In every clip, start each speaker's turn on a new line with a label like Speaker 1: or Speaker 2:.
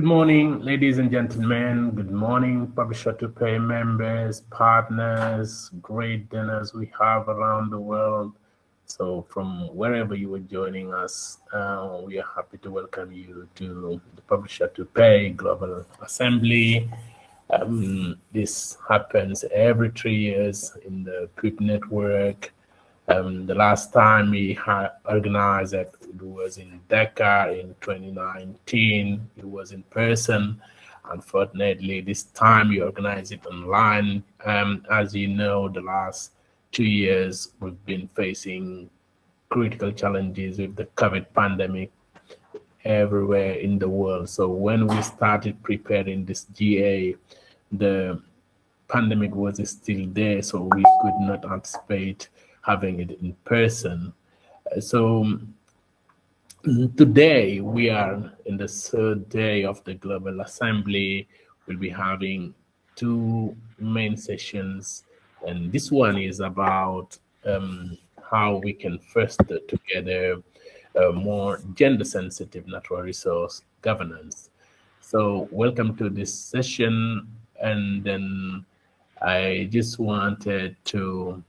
Speaker 1: Good morning, ladies and gentlemen. Good morning, Publisher to Pay members, partners, great dinners we have around the world. So from wherever you are joining us, we are happy to welcome you to the Publisher to Pay Global Assembly. This happens every 3 years in the PWYP network. The last time we had organized it was in Dakar in 2019. It was in person. Unfortunately, this time we organize it online. As you know, the last 2 years we've been facing critical challenges with the COVID pandemic everywhere in the world. So when we started preparing this GA, the pandemic was still there, so we could not anticipate having it in person. So today we are in the third day of the Global Assembly. We'll be having two main sessions, and this one is about how we can foster together more gender-sensitive natural resource governance. So welcome to this session, and then I just wanted to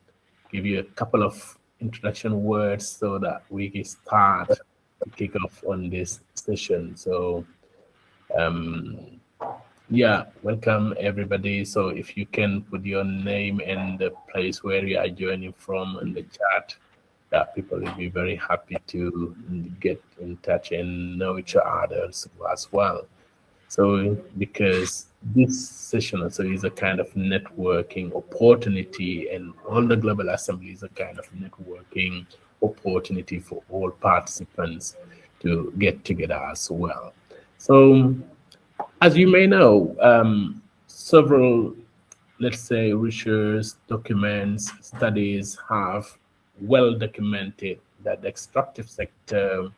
Speaker 1: give you a couple of introduction words so that we can start to kick off on this session. So yeah, welcome everybody. So if you can put your name and the place where you are joining from in the chat, that people will be very happy to get in touch and know each other as well. So because this session also is a kind of networking opportunity, and all the Global Assembly is a kind of networking opportunity for all participants to get together as well. So as you may know, several, let's say, research documents, studies have well documented that the extractive sector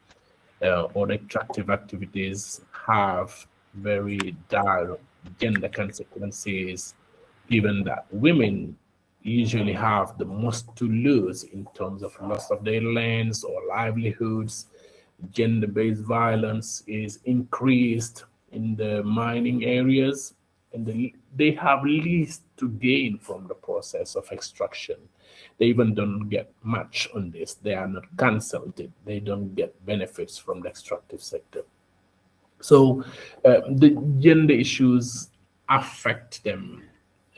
Speaker 1: or the extractive activities have very dire gender consequences, given that women usually have the most to lose in terms of loss of their lands or livelihoods. Gender-based violence is increased in the mining areas, and they have least to gain from the process of extraction. They even don't get much on this. They are not consulted. They don't get benefits from the extractive sector. So the gender issues affect them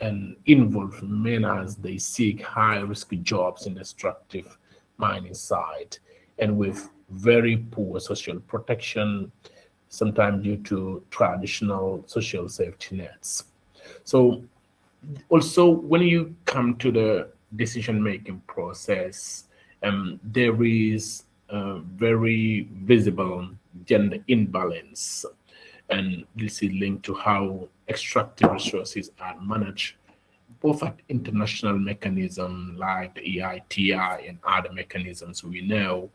Speaker 1: and involve men as they seek high-risk jobs in the extractive mining site, and with very poor social protection, sometimes due to traditional social safety nets. So also, when you come to the decision-making process, there is a very visible gender imbalance, and this is linked to how extractive resources are managed, both at international mechanisms like the EITI and other mechanisms we know,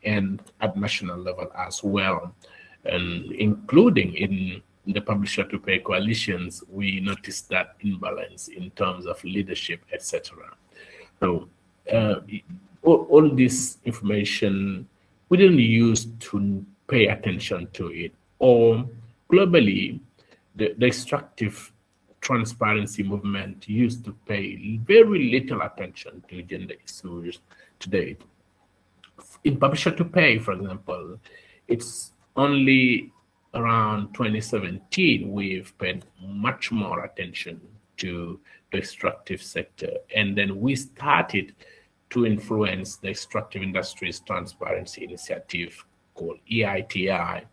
Speaker 1: and at national level as well, and including in the publisher to pay coalitions, we noticed that imbalance in terms of leadership, etc. So all this information we didn't use to pay attention to it, or globally, the extractive transparency movement used to pay very little attention to gender issues today. In publisher to pay, for example, it's only around 2017 we've paid much more attention to the extractive sector, and then we started to influence the extractive industries transparency initiative called EITI,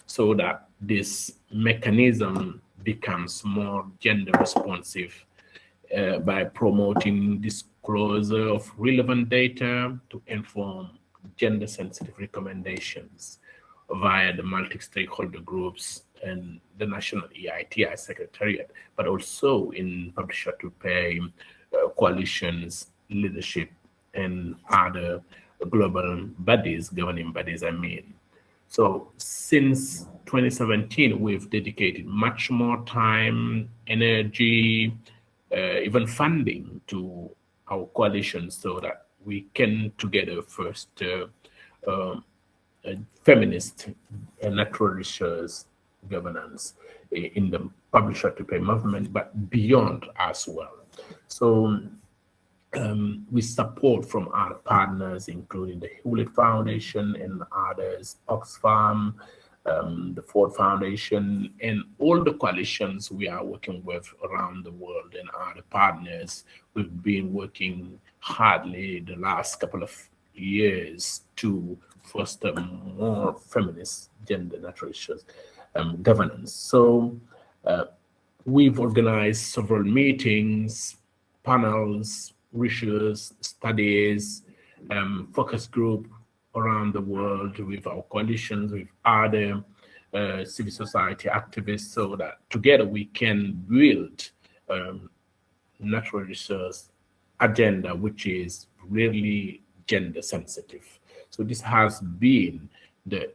Speaker 1: so that this mechanism becomes more gender responsive by promoting disclosure of relevant data to inform gender sensitive recommendations via the multi-stakeholder groups and the national EITI secretariat, but also in publisher to pay coalitions, leadership, and other global bodies, governing bodies, I mean. So since 2017, we've dedicated much more time, energy, even funding to our coalition so that we can together first feminist natural resource governance in the publisher to pay movement, but beyond as well. So with support from our partners, including the Hewlett Foundation and others, Oxfam, the Ford Foundation, and all the coalitions we are working with around the world and other partners. We've been working hardly the last couple of years to foster more feminist, gender-neutral governance. So we've organized several meetings, panels, research, studies, focus group around the world with our coalitions, with other civil society activists, so that together we can build natural resource agenda, which is really gender sensitive. So this has been the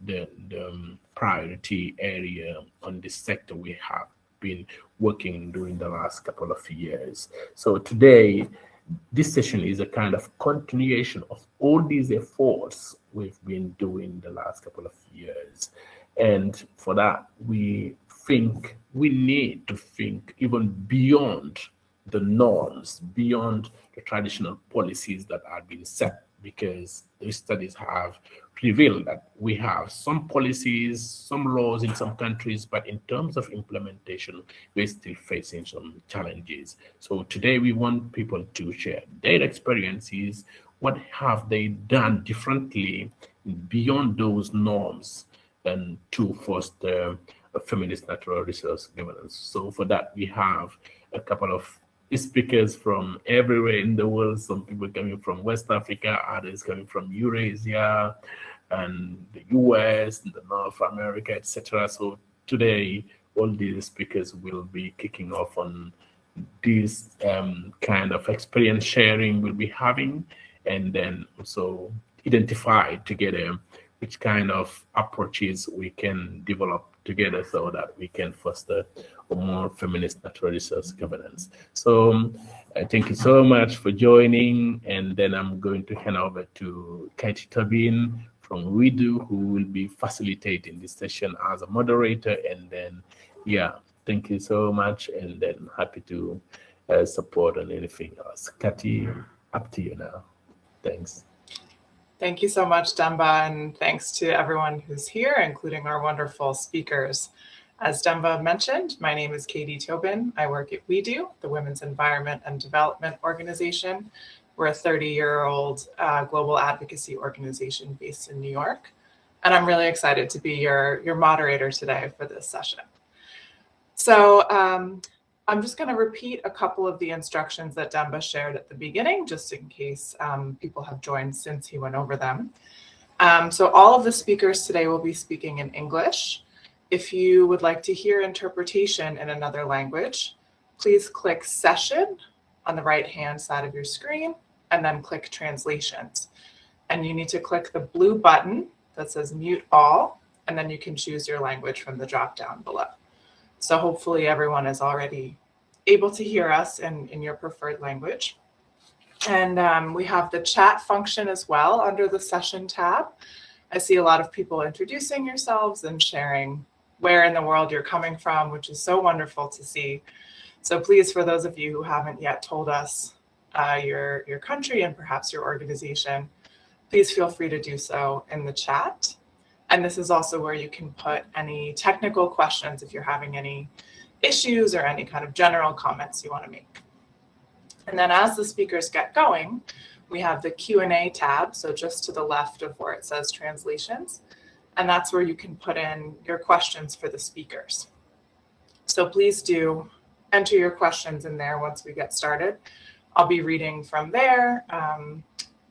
Speaker 1: priority area on this sector we have been working during the last couple of years. So today, this session is a kind of continuation of all these efforts we've been doing the last couple of years. And for that, we think we need to think even beyond the norms, beyond the traditional policies that are being set, because the studies have revealed that we have some policies, some laws in some countries, but in terms of implementation, we're still facing some challenges. So today we want people to share their experiences. What have they done differently beyond those norms and to foster a feminist natural resource governance? So for that, we have a couple of speakers from everywhere in the world, some people coming from West Africa, others coming from Eurasia and the US, and the North America, etc. So today, all these speakers will be kicking off on this kind of experience sharing we'll be having, and then also identify together which kind of approaches we can develop together so that we can foster a more feminist natural resource governance. So thank you so much for joining, and then I'm going to hand over to Katie Tobin from WeDo, who will be facilitating this session as a moderator. And then, yeah, thank you so much, and then happy to support on anything else. Katie, up to you now. Thanks.
Speaker 2: Thank you so much, Demba, and thanks to everyone who's here, including our wonderful speakers. As Demba mentioned, my name is Katie Tobin. I work at WeDo, the Women's Environment and Development Organization. We're a 30-year-old global advocacy organization based in New York, and I'm really excited to be your moderator today for this session. So I'm just going to repeat a couple of the instructions that Demba shared at the beginning, just in case people have joined since he went over them. So all of the speakers today will be speaking in English. If you would like to hear interpretation in another language, please click Session on the right-hand side of your screen, and then click Translations. And you need to click the blue button that says Mute All, and then you can choose your language from the drop-down below. So hopefully everyone is already able to hear us in your preferred language. And we have the chat function as well under the session tab. I see a lot of people introducing yourselves and sharing where in the world you're coming from, which is so wonderful to see. So please, for those of you who haven't yet told us your country and perhaps your organization, please feel free to do so in the chat. And this is also where you can put any technical questions if you're having any issues or any kind of general comments you want to make. And then as the speakers get going, we have the Q&A tab, so just to the left of where it says translations, and that's where you can put in your questions for the speakers. So please do enter your questions in there once we get started. I'll be reading from there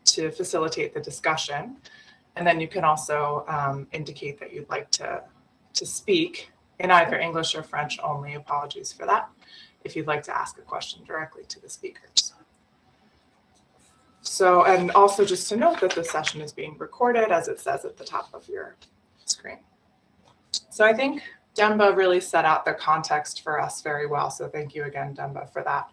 Speaker 2: to facilitate the discussion. And then you can also indicate that you'd like to speak in either English or French only. Apologies for that, if you'd like to ask a question directly to the speakers. So, and also just to note that the session is being recorded, as it says at the top of your screen. So I think Demba really set out the context for us very well. So thank you again, Demba, for that.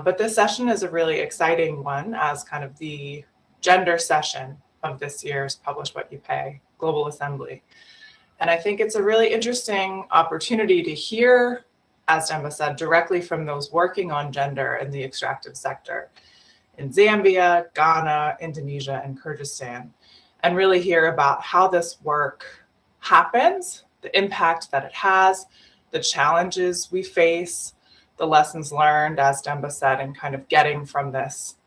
Speaker 2: But this session is a really exciting one as kind of the gender session of this year's Publish What You Pay Global Assembly. And I think it's a really interesting opportunity to hear, as Demba said, directly from those working on gender in the extractive sector in Zambia, Ghana, Indonesia, and Kyrgyzstan, and really hear about how this work happens, the impact that it has, the challenges we face, the lessons learned, as Demba said, and kind of getting from this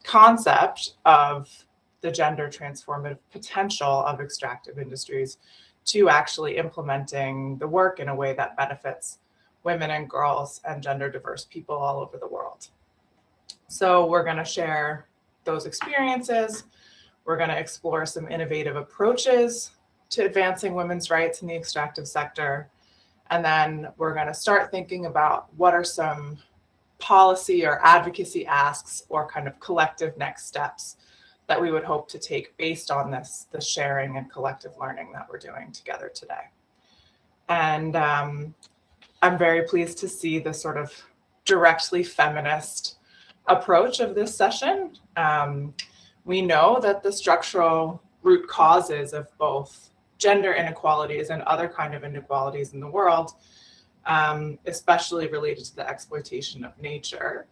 Speaker 2: concept of the gender transformative potential of extractive industries to actually implementing the work in a way that benefits women and girls and gender diverse people all over the world. So we're going to share those experiences. We're going to explore some innovative approaches to advancing women's rights in the extractive sector. And then we're going to start thinking about what are some policy or advocacy asks or kind of collective next steps that we would hope to take based on this, the sharing and collective learning that we're doing together today. And I'm very pleased to see the sort of directly feminist approach of this session. We know that the structural root causes of both gender inequalities and other kind of inequalities in the world, especially related to the exploitation of nature,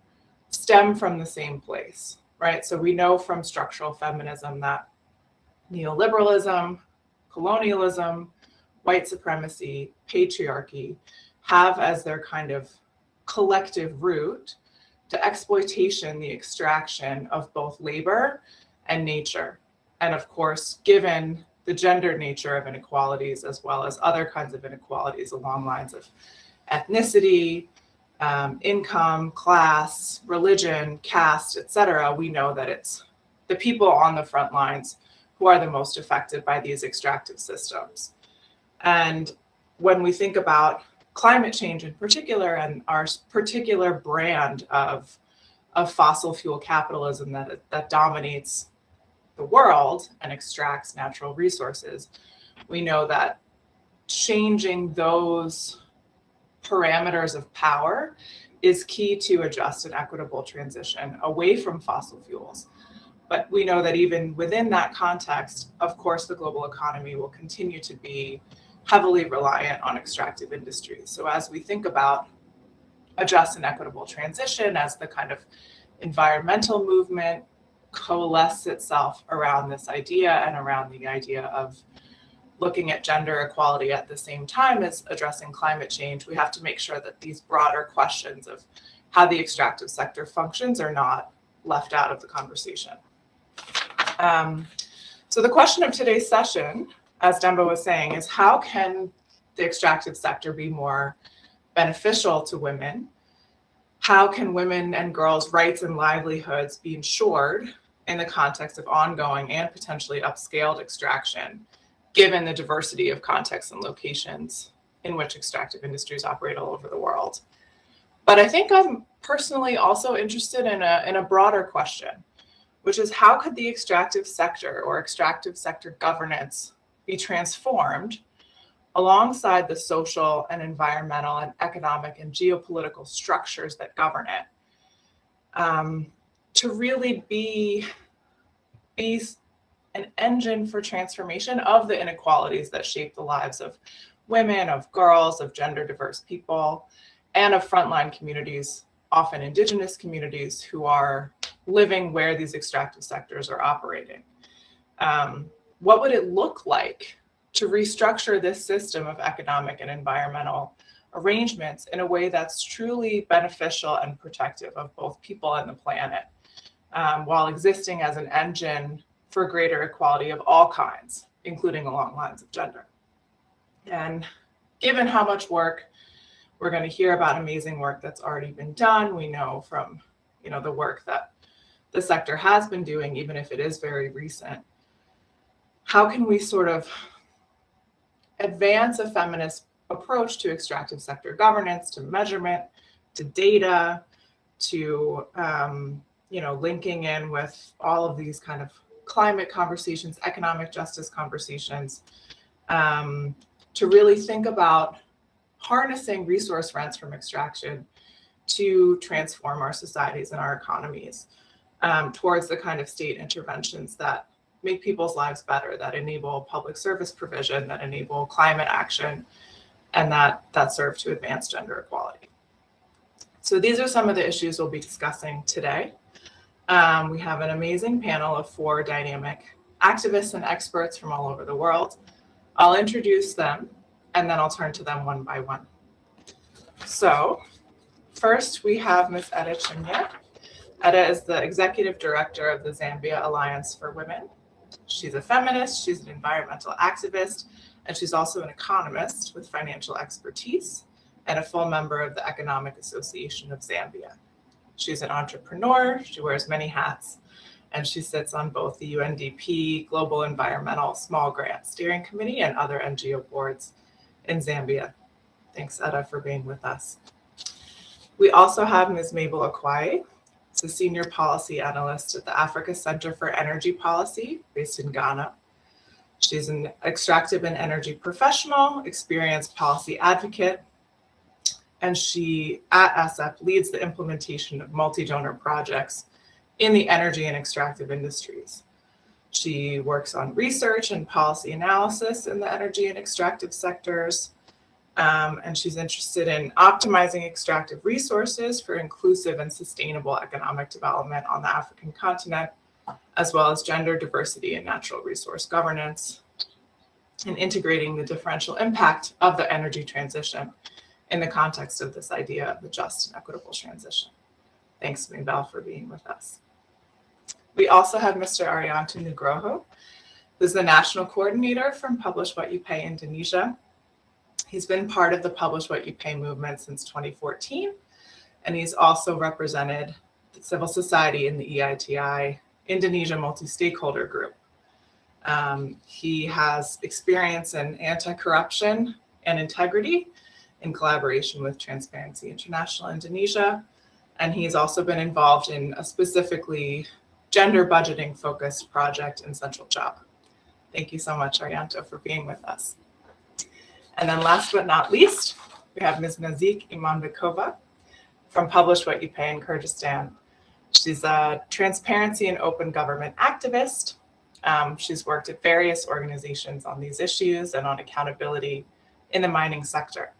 Speaker 2: stem from the same place, right? So we know from structural feminism that neoliberalism, colonialism, white supremacy, patriarchy have as their kind of collective root the exploitation, the extraction of both labor and nature. And of course, given the gender nature of inequalities, as well as other kinds of inequalities along lines of ethnicity, income, class, religion, caste, etc., we know that it's the people on the front lines who are the most affected by these extractive systems. And when we think about climate change in particular and our particular brand of fossil fuel capitalism that dominates the world and extracts natural resources, we know that changing those parameters of power is key to a just and equitable transition away from fossil fuels. But we know that even within that context, of course, the global economy will continue to be heavily reliant on extractive industries. So as we think about a just and equitable transition, as the kind of environmental movement coalesces itself around this idea and around the idea of looking at gender equality at the same time as addressing climate change, we have to make sure that these broader questions of how the extractive sector functions are not left out of the conversation. So the question of today's session, as Demba was saying, is how can the extractive sector be more beneficial to women? How can women and girls' rights and livelihoods be ensured in the context of ongoing and potentially upscaled extraction, given the diversity of contexts and locations in which extractive industries operate all over the world? But I think I'm personally also interested in a broader question, which is how could the extractive sector or extractive sector governance be transformed alongside the social and environmental and economic and geopolitical structures that govern it, to really be an engine for transformation of the inequalities that shape the lives of women, of girls, of gender diverse people, and of frontline communities, often indigenous communities who are living where these extractive sectors are operating. What would it look like to restructure this system of economic and environmental arrangements in a way that's truly beneficial and protective of both people and the planet, while existing as an engine for greater equality of all kinds, including along lines of gender? And given how much work we're going to hear about, amazing work that's already been done, we know from the work that the sector has been doing, even if it is very recent, how can we sort of advance a feminist approach to extractive sector governance, to measurement, to data, to linking in with all of these kind of climate conversations, economic justice conversations, to really think about harnessing resource rents from extraction to transform our societies and our economies towards the kind of state interventions that make people's lives better, that enable public service provision, that enable climate action, and that serve to advance gender equality. So these are some of the issues we'll be discussing today. We have an amazing panel of 4 dynamic activists and experts from all over the world. I'll introduce them, and then I'll turn to them one by one. So first, we have Ms. Etta Chinya. Etta is the executive director of the Zambia Alliance for Women. She's a feminist, she's an environmental activist, and she's also an economist with financial expertise and a full member of the Economic Association of Zambia. She's an entrepreneur, she wears many hats, and she sits on both the UNDP Global Environmental Small Grant Steering Committee and other NGO boards in Zambia. Thanks, Etta, for being with us. We also have Ms. Mabel Akwaye. She's a senior policy analyst at the Africa Center for Energy Policy based in Ghana. She's an extractive and energy professional, experienced policy advocate, and she, at SF, leads the implementation of multi-donor projects in the energy and extractive industries. She works on research and policy analysis in the energy and extractive sectors, and she's interested in optimizing extractive resources for inclusive and sustainable economic development on the African continent, as well as gender diversity and natural resource governance, and integrating the differential impact of the energy transition in the context of this idea of the just and equitable transition. Thanks, Mabel, for being with us. We also have Mr. Arianto Nugroho, who's the national coordinator from Publish What You Pay Indonesia. He's been part of the Publish What You Pay movement since 2014, and he's also represented civil society in the EITI Indonesia Multi-Stakeholder Group. He has experience in anti-corruption and integrity in collaboration with Transparency International Indonesia, and he's also been involved in a specifically gender budgeting focused project in Central Java. Thank you so much, Arianto, for being with us. And then last but not least, we have Ms. Nazik Imanbekova from Publish What You Pay in Kyrgyzstan. She's a transparency and open government activist. She's worked at various organizations on these issues and on accountability in the mining sector.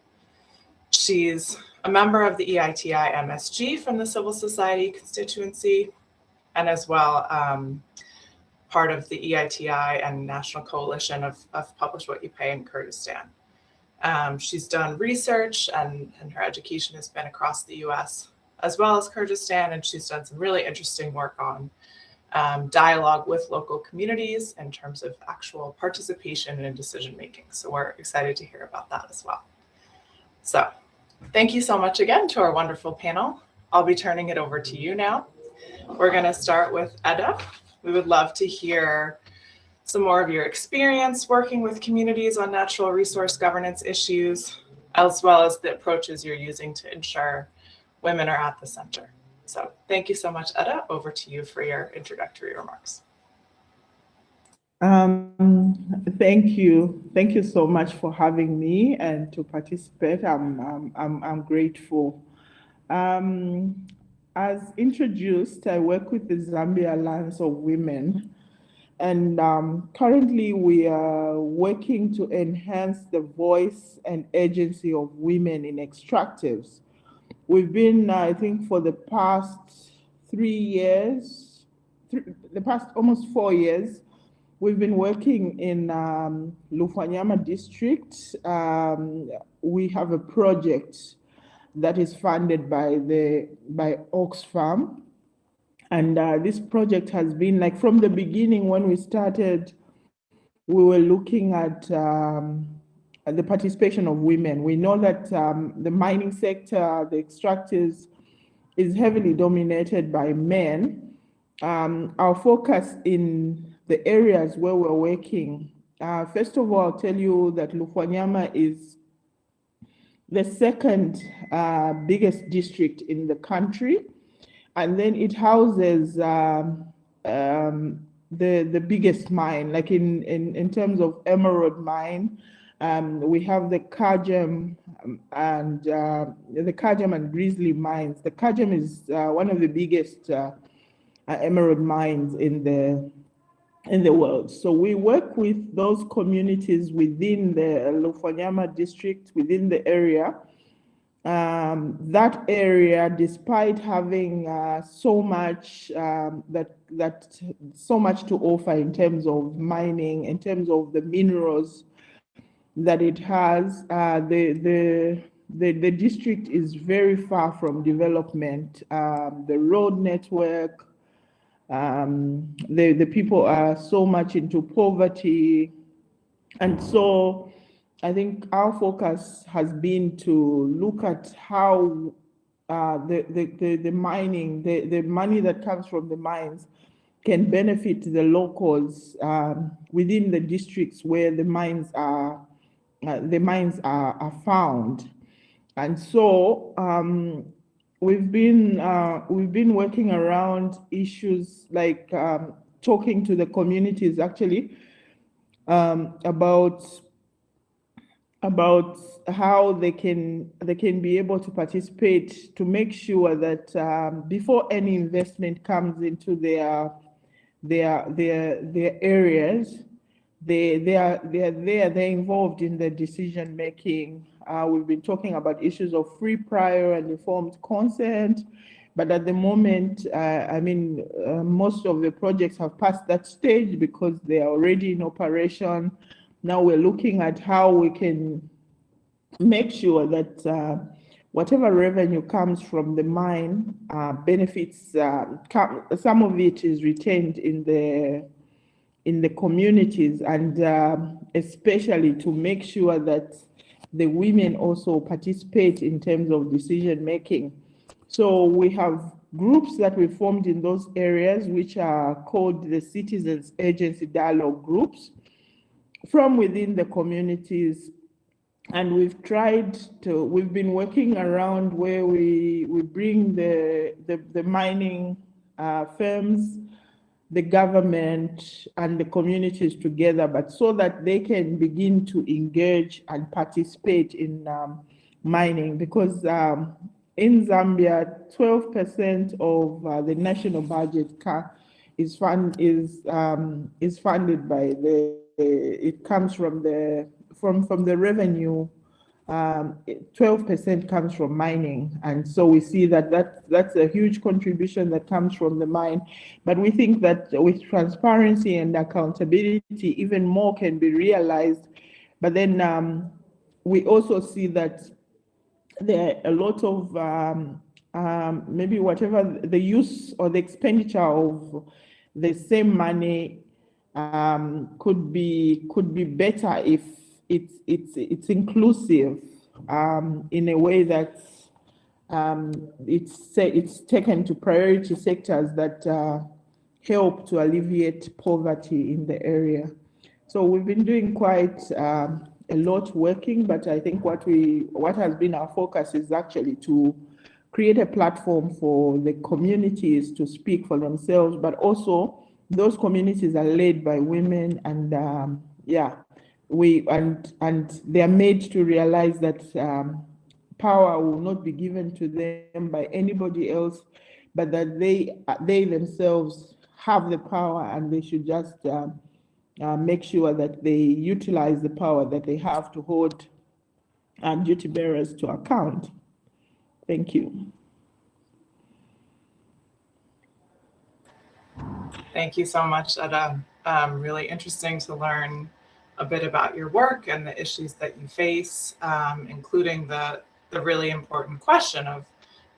Speaker 2: She's a member of the EITI MSG from the civil society constituency, and as well part of the EITI and National Coalition of Publish What You Pay in Kyrgyzstan. She's done research and her education has been across the US as well as Kyrgyzstan, and she's done some really interesting work on dialogue with local communities in terms of actual participation in decision making. So we're excited to hear about that as well. So thank you so much again to our wonderful panel. I'll be turning it over to you now. We're going to start with Etta. We would love to hear some more of your experience working with communities on natural resource governance issues, as well as the approaches you're using to ensure women are at the center. So thank you so much, Etta. Over to you for your introductory remarks.
Speaker 3: Thank you. Thank you so much for having me and to participate. I'm grateful. As introduced, I work with the Zambia Alliance of Women, and currently we are working to enhance the voice and agency of women in extractives. We've been, I think, for the past 3 years, the past almost 4 years, we've been working in Lufanyama district. We have a project that is funded by Oxfam. And this project has been, like, from the beginning when we started, we were looking at the participation of women. We know that the mining sector, the extractives, is heavily dominated by men. Our focus in the areas where we're working, first of all, I'll tell you that Lufanyama is the second biggest district in the country. And then it houses the biggest mine, like in terms of emerald mine. We have the Kyrgyzstan and Grizzly mines. The Kyrgyzstan is one of the biggest emerald mines in in the world. So we work with those communities within the Lufanyama district, within the area. That area, despite having so much so much to offer in terms of mining, in terms of the minerals that it has, the district is very far from development. The road network, the people are so much into poverty. And so I think our focus has been to look at how the mining, the money that comes from the mines can benefit the locals within the districts where the mines are found. And so we've been working around issues like talking to the communities actually about how they can be able to participate, to make sure that before any investment comes into their areas, they're involved in the decision making. We've been talking about issues of free, prior, and informed consent, but at the moment, most of the projects have passed that stage because they are already in operation. Now we're looking at how we can make sure that whatever revenue comes from the mine benefits, some of it is retained in the communities, and especially to make sure that the women also participate in terms of decision making. So we have groups that we formed in those areas, which are called the Citizens Agency Dialogue Groups from within the communities. And we've been working around where we bring the mining firms, the government, and the communities together, but so that they can begin to engage and participate in mining. Because in Zambia, 12% of the national budget is funded by it comes from the revenue. 12% comes from mining, and so we see that's a huge contribution that comes from the mine. But we think that with transparency and accountability, even more can be realized. But then we also see that there are a lot of maybe whatever the use or the expenditure of the same money could be better if it's inclusive in a way that it's taken to priority sectors that help to alleviate poverty in the area. So we've been doing quite a lot working, but I think what has been our focus is actually to create a platform for the communities to speak for themselves, but also those communities are led by women, and and they are made to realize that power will not be given to them by anybody else, but that they themselves have the power, and they should just make sure that they utilize the power that they have to hold duty bearers to account. Thank you.
Speaker 2: Thank you so much, Eda. Really interesting to learn a bit about your work and the issues that you face, including the really important question of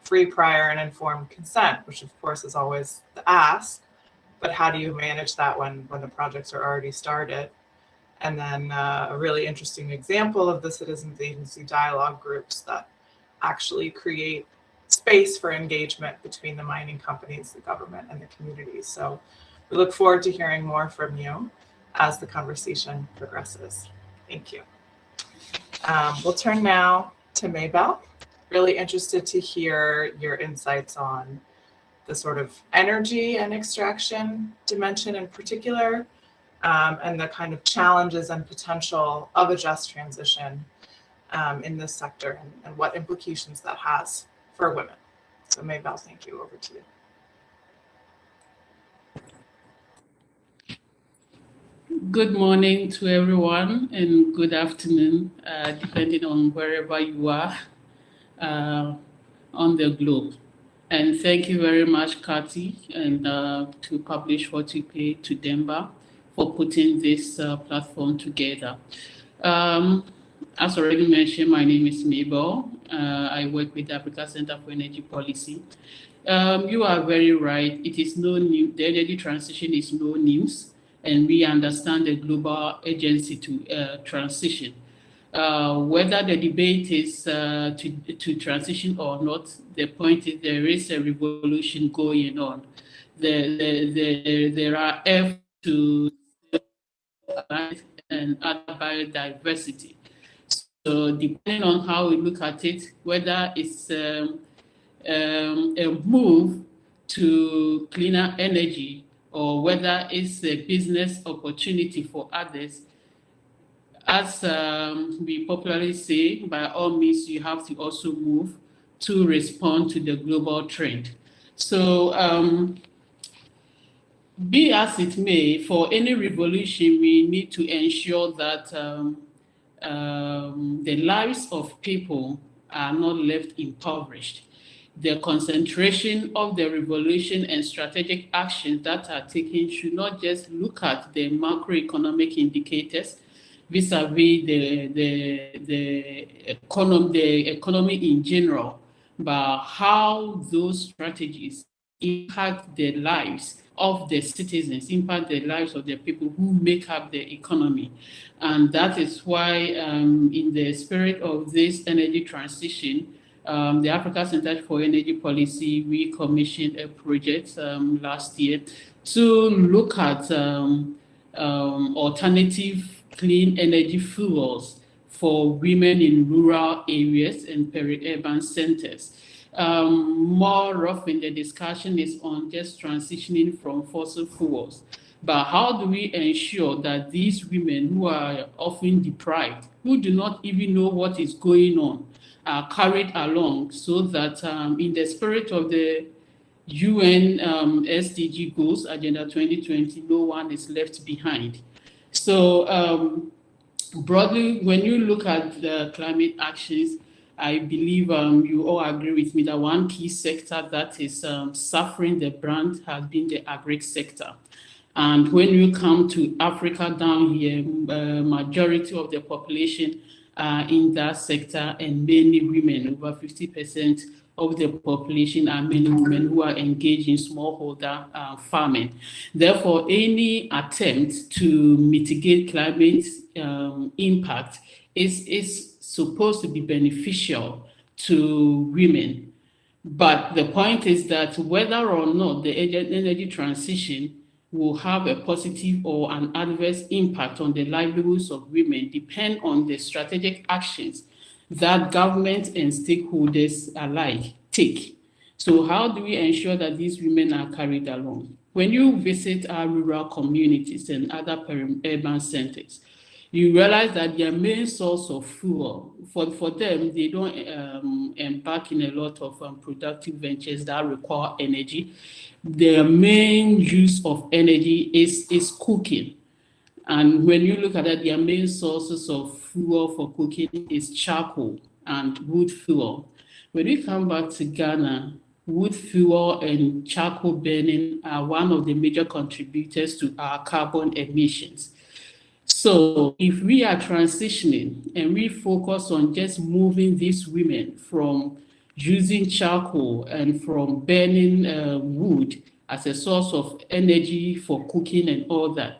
Speaker 2: free, prior, and informed consent, which of course is always the ask, but how do you manage that when the projects are already started? And then a really interesting example of the Citizens Agency dialogue groups that actually create space for engagement between the mining companies, the government, and the communities. So we look forward to hearing more from you as the conversation progresses. Thank you. We'll turn now to Maybelle. Really interested to hear your insights on the sort of energy and extraction dimension in particular, and the kind of challenges and potential of a just transition in this sector, and what implications that has for women. So Maybelle, thank you. Over to you.
Speaker 4: Good morning to everyone and good afternoon, depending on wherever you are on the globe. And thank you very much, Kathy, and to Publish What You Pay to Demba for putting this platform together. As already mentioned, my name is Mabel. I work with the Africa Center for Energy Policy. You are very right. It is no new. The energy transition is no news, and we understand the global agency to transition. Whether the debate is to transition or not, the point is there is a revolution going on. There are efforts to and other biodiversity. So depending on how we look at it, whether it's a move to cleaner energy or whether it's a business opportunity for others, as we popularly say, by all means, you have to also move to respond to the global trend. So be as it may, for any revolution, we need to ensure that the lives of people are not left impoverished. The concentration of the revolution and strategic actions that are taken should not just look at the macroeconomic indicators vis-a-vis the economy in general, but how those strategies impact the lives of the citizens, impact the lives of the people who make up the economy. And that is why in the spirit of this energy transition, the Africa Center for Energy Policy, we commissioned a project last year to look at alternative clean energy fuels for women in rural areas and peri-urban centers. More often, the discussion is on just transitioning from fossil fuels. But how do we ensure that these women who are often deprived, who do not even know what is going on, are carried along so that in the spirit of the UN SDG goals, Agenda 2020, no one is left behind. So broadly, when you look at the climate actions, I believe you all agree with me that one key sector that is suffering the brunt has been the agri sector. And when you come to Africa down here, majority of the population are in that sector, and mainly women. Over 50% of the population are mainly women who are engaged in smallholder farming. Therefore, any attempt to mitigate climate impact is supposed to be beneficial to women. But the point is that whether or not the energy transition will have a positive or an adverse impact on the livelihoods of women depend on the strategic actions that government and stakeholders alike take. So how do we ensure that these women are carried along? When you visit our rural communities and other peri-urban centers, you realize that their main source of fuel, for them, they don't embark in a lot of productive ventures that require energy. Their main use of energy is cooking. And when you look at that, their main sources of fuel for cooking is charcoal and wood fuel. When we come back to Ghana, wood fuel and charcoal burning are one of the major contributors to our carbon emissions. So if we are transitioning and we focus on just moving these women from using charcoal and from burning wood as a source of energy for cooking and all that,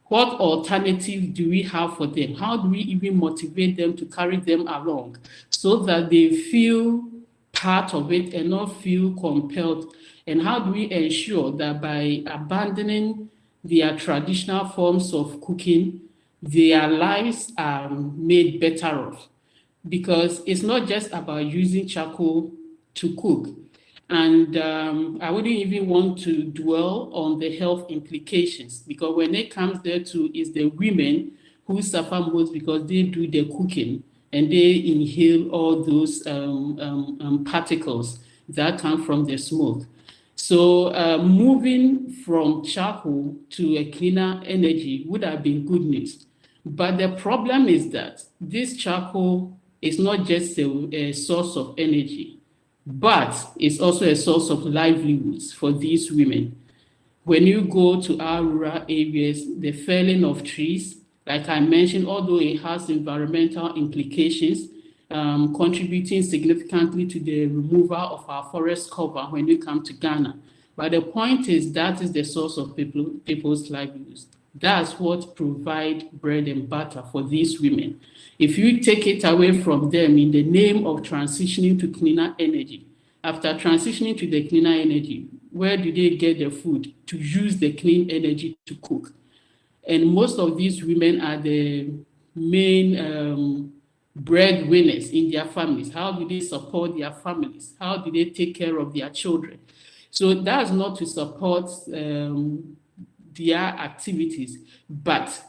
Speaker 4: what alternative do we have for them? How do we even motivate them to carry them along so that they feel part of it and not feel compelled? And how do we ensure that by abandoning their traditional forms of cooking, their lives are made better off? Because it's not just about using charcoal to cook. And I wouldn't even want to dwell on the health implications, because when it comes there to is the women who suffer most because they do the cooking and they inhale all those particles that come from the smoke. So moving from charcoal to a cleaner energy would have been good news. But the problem is that this charcoal is not just a source of energy, but it's also a source of livelihoods for these women. When you go to our rural areas, the felling of trees, like I mentioned, although it has environmental implications, contributing significantly to the removal of our forest cover when we come to Ghana. But the point is that is the source of people's livelihoods. That's what provides bread and butter for these women. If you take it away from them in the name of transitioning to cleaner energy, after transitioning to the cleaner energy, where do they get the food to use the clean energy to cook? And most of these women are the main breadwinners in their families. How do they support their families? How do they take care of their children? So that's not to support their activities, but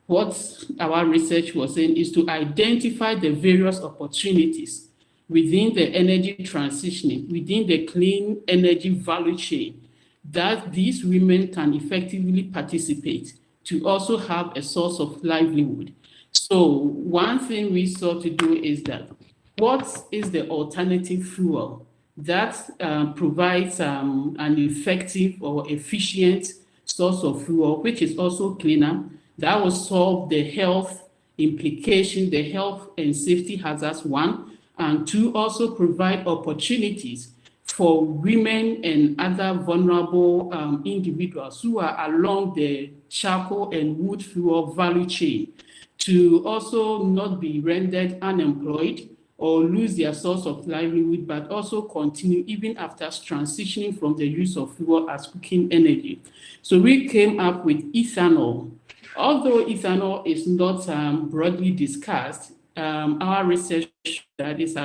Speaker 4: what our research was saying is to identify the various opportunities within the energy transitioning, within the clean energy value chain, that these women can effectively participate to also have a source of livelihood. So one thing we sought to do is that what is the alternative fuel that provides an effective or efficient source of fuel, which is also cleaner, that will solve the health implication, the health and safety hazards, one, and two, also provide opportunities for women and other vulnerable individuals who are along the charcoal and wood fuel value chain to also not be rendered unemployed or lose their source of livelihood, but also continue even after transitioning from the use of fuel as cooking energy. So we came up with ethanol. Although ethanol is not broadly discussed, our research that is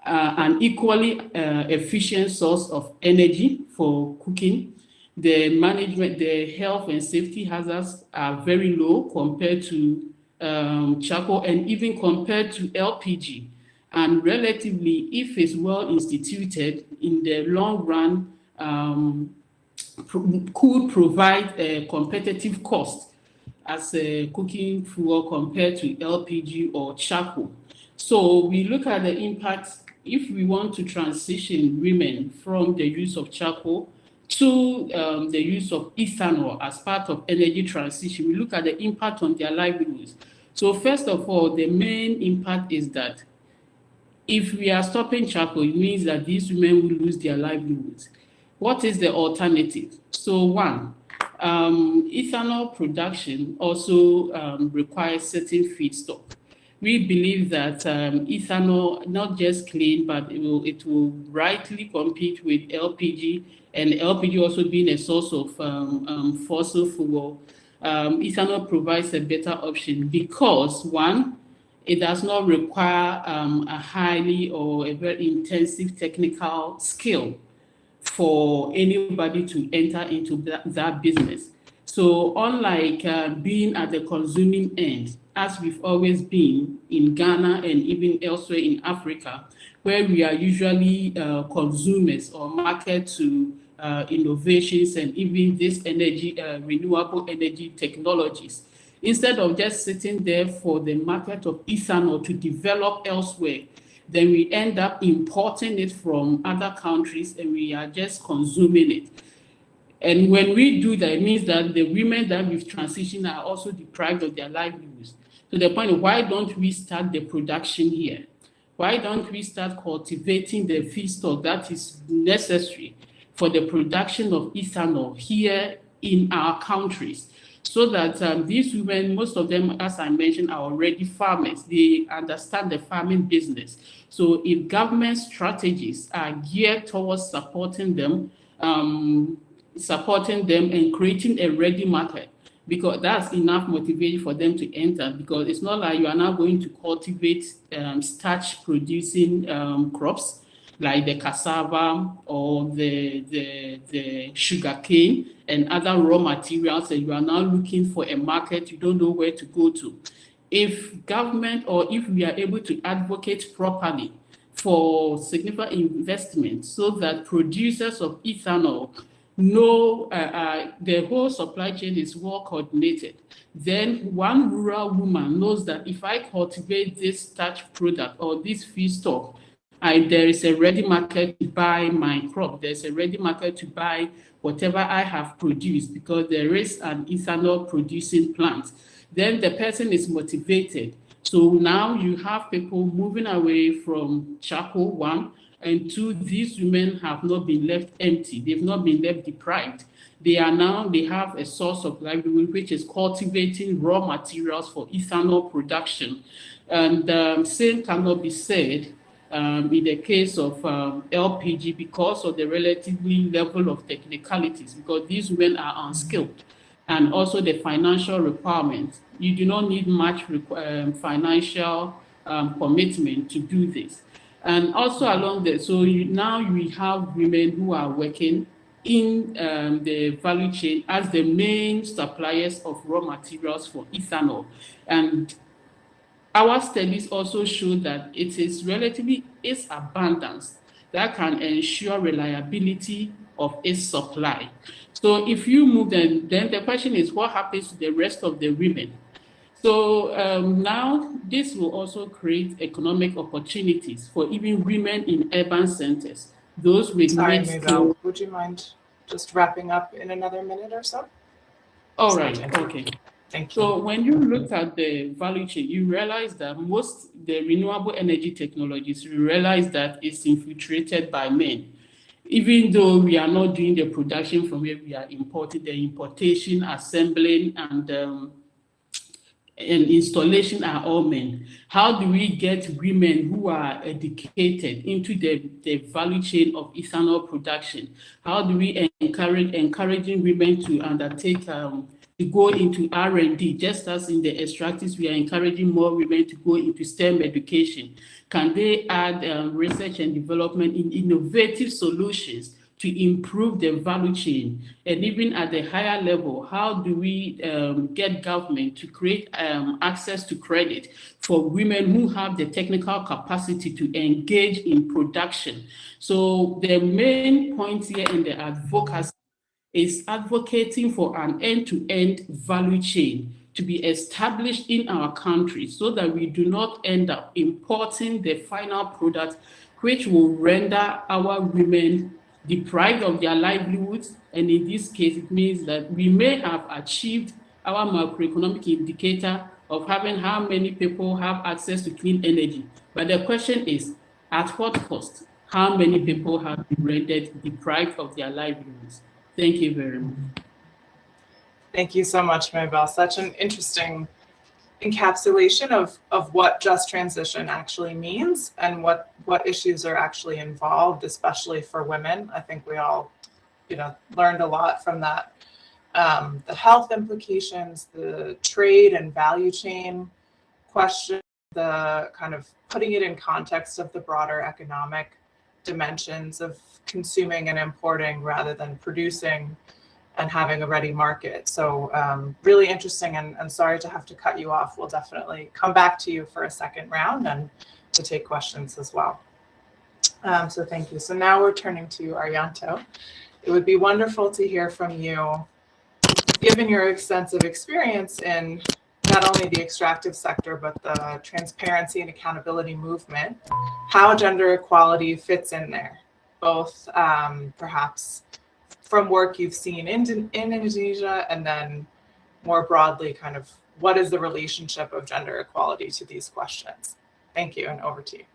Speaker 4: an equally efficient source of energy for cooking. The management, the health and safety hazards are very low compared to charcoal and even compared to LPG. And relatively, if it's well instituted in the long run, could provide a competitive cost as a cooking fuel compared to LPG or charcoal. So we look at the impact if we want to transition women from the use of charcoal to the use of ethanol as part of energy transition. We look at the impact on their livelihoods. So first of all, the main impact is that if we are stopping charcoal, it means that these women will lose their livelihoods. What is the alternative? So one, ethanol production also requires certain feedstock. We believe that ethanol, not just clean, but it will rightly compete with LPG, and LPG also being a source of fossil fuel. Ethanol provides a better option because one, it does not require a highly or a very intensive technical skill for anybody to enter into that business. So unlike being at the consuming end, as we've always been in Ghana and even elsewhere in Africa, where we are usually consumers or market to innovations and even this energy, renewable energy technologies. Instead of just sitting there for the market of ethanol to develop elsewhere, then we end up importing it from other countries and we are just consuming it. And when we do that, it means that the women that we've transitioned are also deprived of their livelihoods. To the point of why don't we start the production here? Why don't we start cultivating the feedstock that is necessary for the production of ethanol here in our countries? So that these women, most of them, as I mentioned, are already farmers. They understand the farming business. So if government strategies are geared towards supporting them and creating a ready market, because that's enough motivation for them to enter, because it's not like you are now going to cultivate starch producing crops like the cassava or the sugar cane and other raw materials, and you are now looking for a market, you don't know where to go to. If government or if we are able to advocate properly for significant investment so that producers of ethanol know the whole supply chain is well coordinated. Then one rural woman knows that if I cultivate this starch product or this feedstock, there is a ready market to buy my crop. There's a ready market to buy whatever I have produced because there is an ethanol producing plant. Then the person is motivated. So now you have people moving away from charcoal, one, and two, these women have not been left empty. They've not been left deprived. They have a source of livelihood, which is cultivating raw materials for ethanol production. And same cannot be said in the case of LPG because of the relatively level of technicalities, because these women are unskilled, and also the financial requirements. You do not need much financial commitment to do this. And also along the, so now we have women who are working in the value chain as the main suppliers of raw materials for ethanol. And our studies also show that it is relatively its abundance that can ensure reliability of its supply. So if you move, then the question is what happens to the rest of the women? So now this will also create economic opportunities for even women in urban centers. Those with
Speaker 2: Sorry,
Speaker 4: needs
Speaker 2: Mabel, would you mind just wrapping up in another minute or so?
Speaker 4: All right, okay.
Speaker 2: Thank you.
Speaker 4: So when you look at the value chain, you realize that most the renewable energy technologies, you realize that it's infiltrated by men. Even though we are not doing the production from where we are importing, the importation, assembling, and installation are all men. How do we get women who are educated into the value chain of ethanol production? How do we encouraging women to undertake to go into R&D, just as in the extractives, we are encouraging more women to go into STEM education. Can they add research and development in innovative solutions to improve the value chain? And even at the higher level, how do we get government to create access to credit for women who have the technical capacity to engage in production? So the main point here in the advocacy is advocating for an end-to-end value chain to be established in our country so that we do not end up importing the final product, which will render our women deprived of their livelihoods. And in this case, it means that we may have achieved our macroeconomic indicator of having how many people have access to clean energy. But the question is, at what cost? How many people have been rendered deprived of their livelihoods? Thank you very much.
Speaker 2: Thank you so much, Mabel. Such an interesting encapsulation of what just transition actually means and what issues are actually involved, especially for women. I think we all, learned a lot from that. The health implications, the trade and value chain question, the kind of putting it in context of the broader economic dimensions of consuming and importing rather than producing and having a ready market. So really interesting, and sorry to have to cut you off. We'll definitely come back to you for a second round and to take questions as well. So thank you. So now we're turning to Arianto. It would be wonderful to hear from you, given your extensive experience in not only the extractive sector, but the transparency and accountability movement, how gender equality fits in there, both perhaps from work you've seen in Indonesia, and then more broadly, kind of what is the relationship of gender equality to these questions? Thank you, and over to you.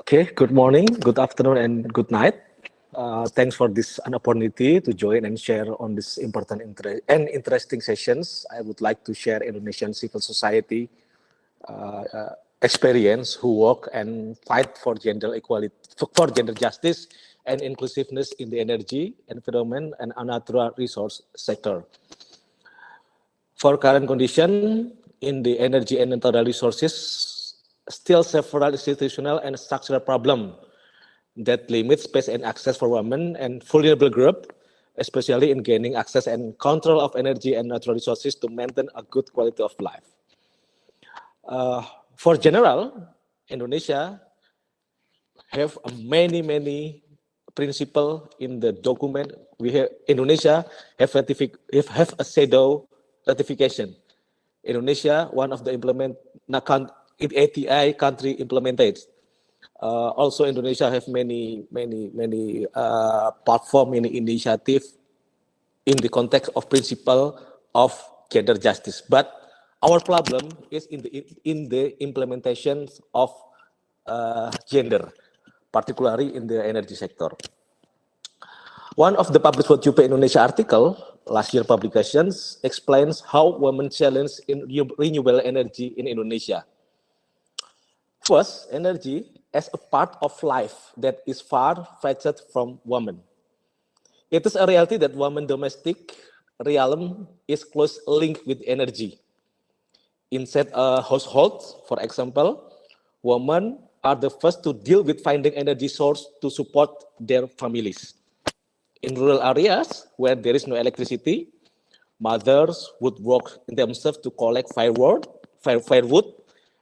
Speaker 5: Okay, good morning, good afternoon, and good night. Thanks for this opportunity to join and share on this important and interesting sessions. I would like to share Indonesian civil society experience who work and fight for gender equality, for gender justice and inclusiveness in the energy, environment, and natural resource sector. For current condition in the energy and natural resources, still several institutional and structural problems that limit space and access for women and vulnerable groups, especially in gaining access and control of energy and natural resources to maintain a good quality of life. For general, Indonesia have many principle in the document. We have Indonesia have a shadow ratification. Indonesia, one of the ATI country implemented. Also, Indonesia have many platform, many initiative in the context of principle of gender justice. But our problem is in the implementation of gender, particularly in the energy sector. One of the published PWYP Indonesia article, last year publications, explains how women challenge in renewable energy in Indonesia. First, energy as a part of life that is far-fetched from women. It is a reality that women's domestic realm is close linked with energy. Inside a household, for example, women are the first to deal with finding energy source to support their families. In rural areas where there is no electricity, mothers would work themselves to collect firewood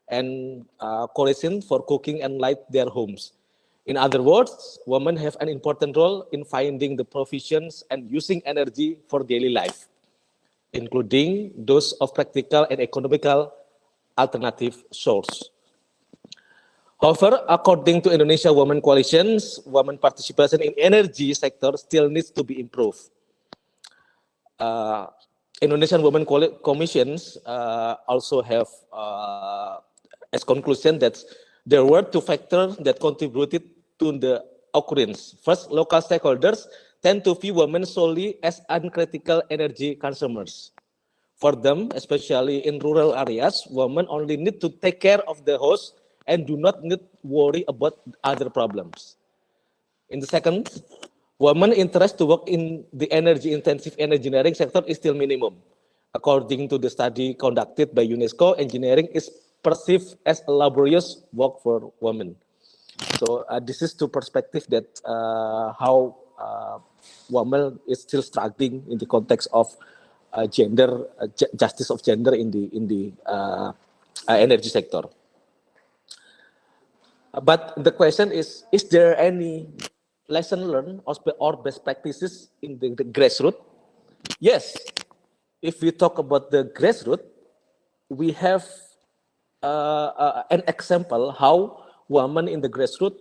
Speaker 5: and kerosene for cooking and light their homes. In other words, women have an important role in finding the provisions and using energy for daily life, including those of practical and economical alternative source. However, according to Indonesia Women Coalitions, women participation in energy sector still needs to be improved. Indonesian Women Commissions also have as conclusion that there were two factors that contributed to the occurrence. First, local stakeholders tend to view women solely as uncritical energy consumers. For them, especially in rural areas, women only need to take care of the house and do not need to worry about other problems. In the second, women interest to work in the energy-intensive engineering sector is still minimum. According to the study conducted by UNESCO, engineering is perceived as a laborious work for women. So this is the perspective that how women is still struggling in the context of gender justice of gender in the energy sector. But the question is there any lesson learned or best practices in the grassroots? Yes. If we talk about the grassroots, we have an example how women in the grassroots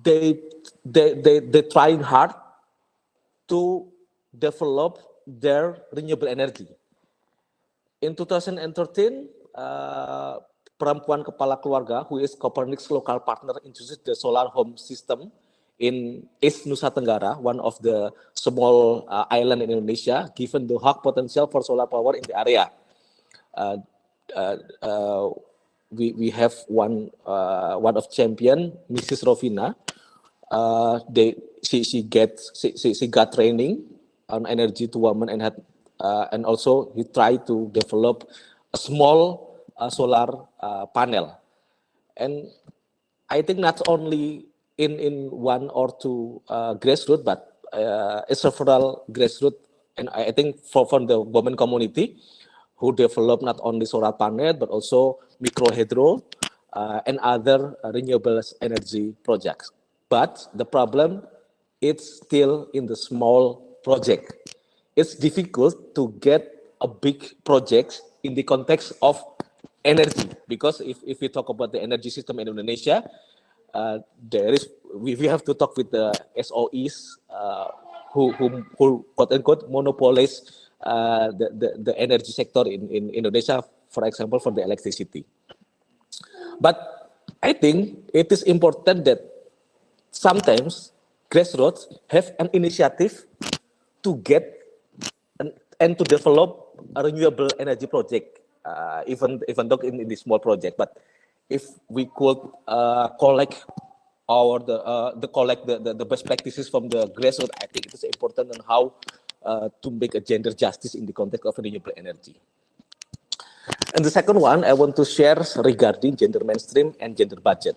Speaker 5: they trying hard to develop their renewable energy. In 2013, perempuan kepala keluarga, who is Copernicus local partner, introduced the solar home system in East Nusa Tenggara, one of the small island in Indonesia, given the high potential for solar power in the area. We have one of champion, Mrs. Rovina. She got training on energy to women and also he tried to develop a small solar panel. And I think not only in one or two grassroots, but several grassroots, and I think from the women community who develop not only solar panel but also micro hydro and other renewable energy projects. But the problem is still in the small project. It's difficult to get a big project in the context of energy, because if we talk about the energy system in Indonesia, we have to talk with the SOEs who quote unquote monopolize the energy sector in Indonesia, for example, for the electricity. But I think it is important that sometimes grassroots have an initiative to get and to develop a renewable energy project, even though in the small project. But if we could collect the best practices from the grassroots, I think it is important on how to make a gender justice in the context of renewable energy. And the second one I want to share regarding gender mainstream and gender budget.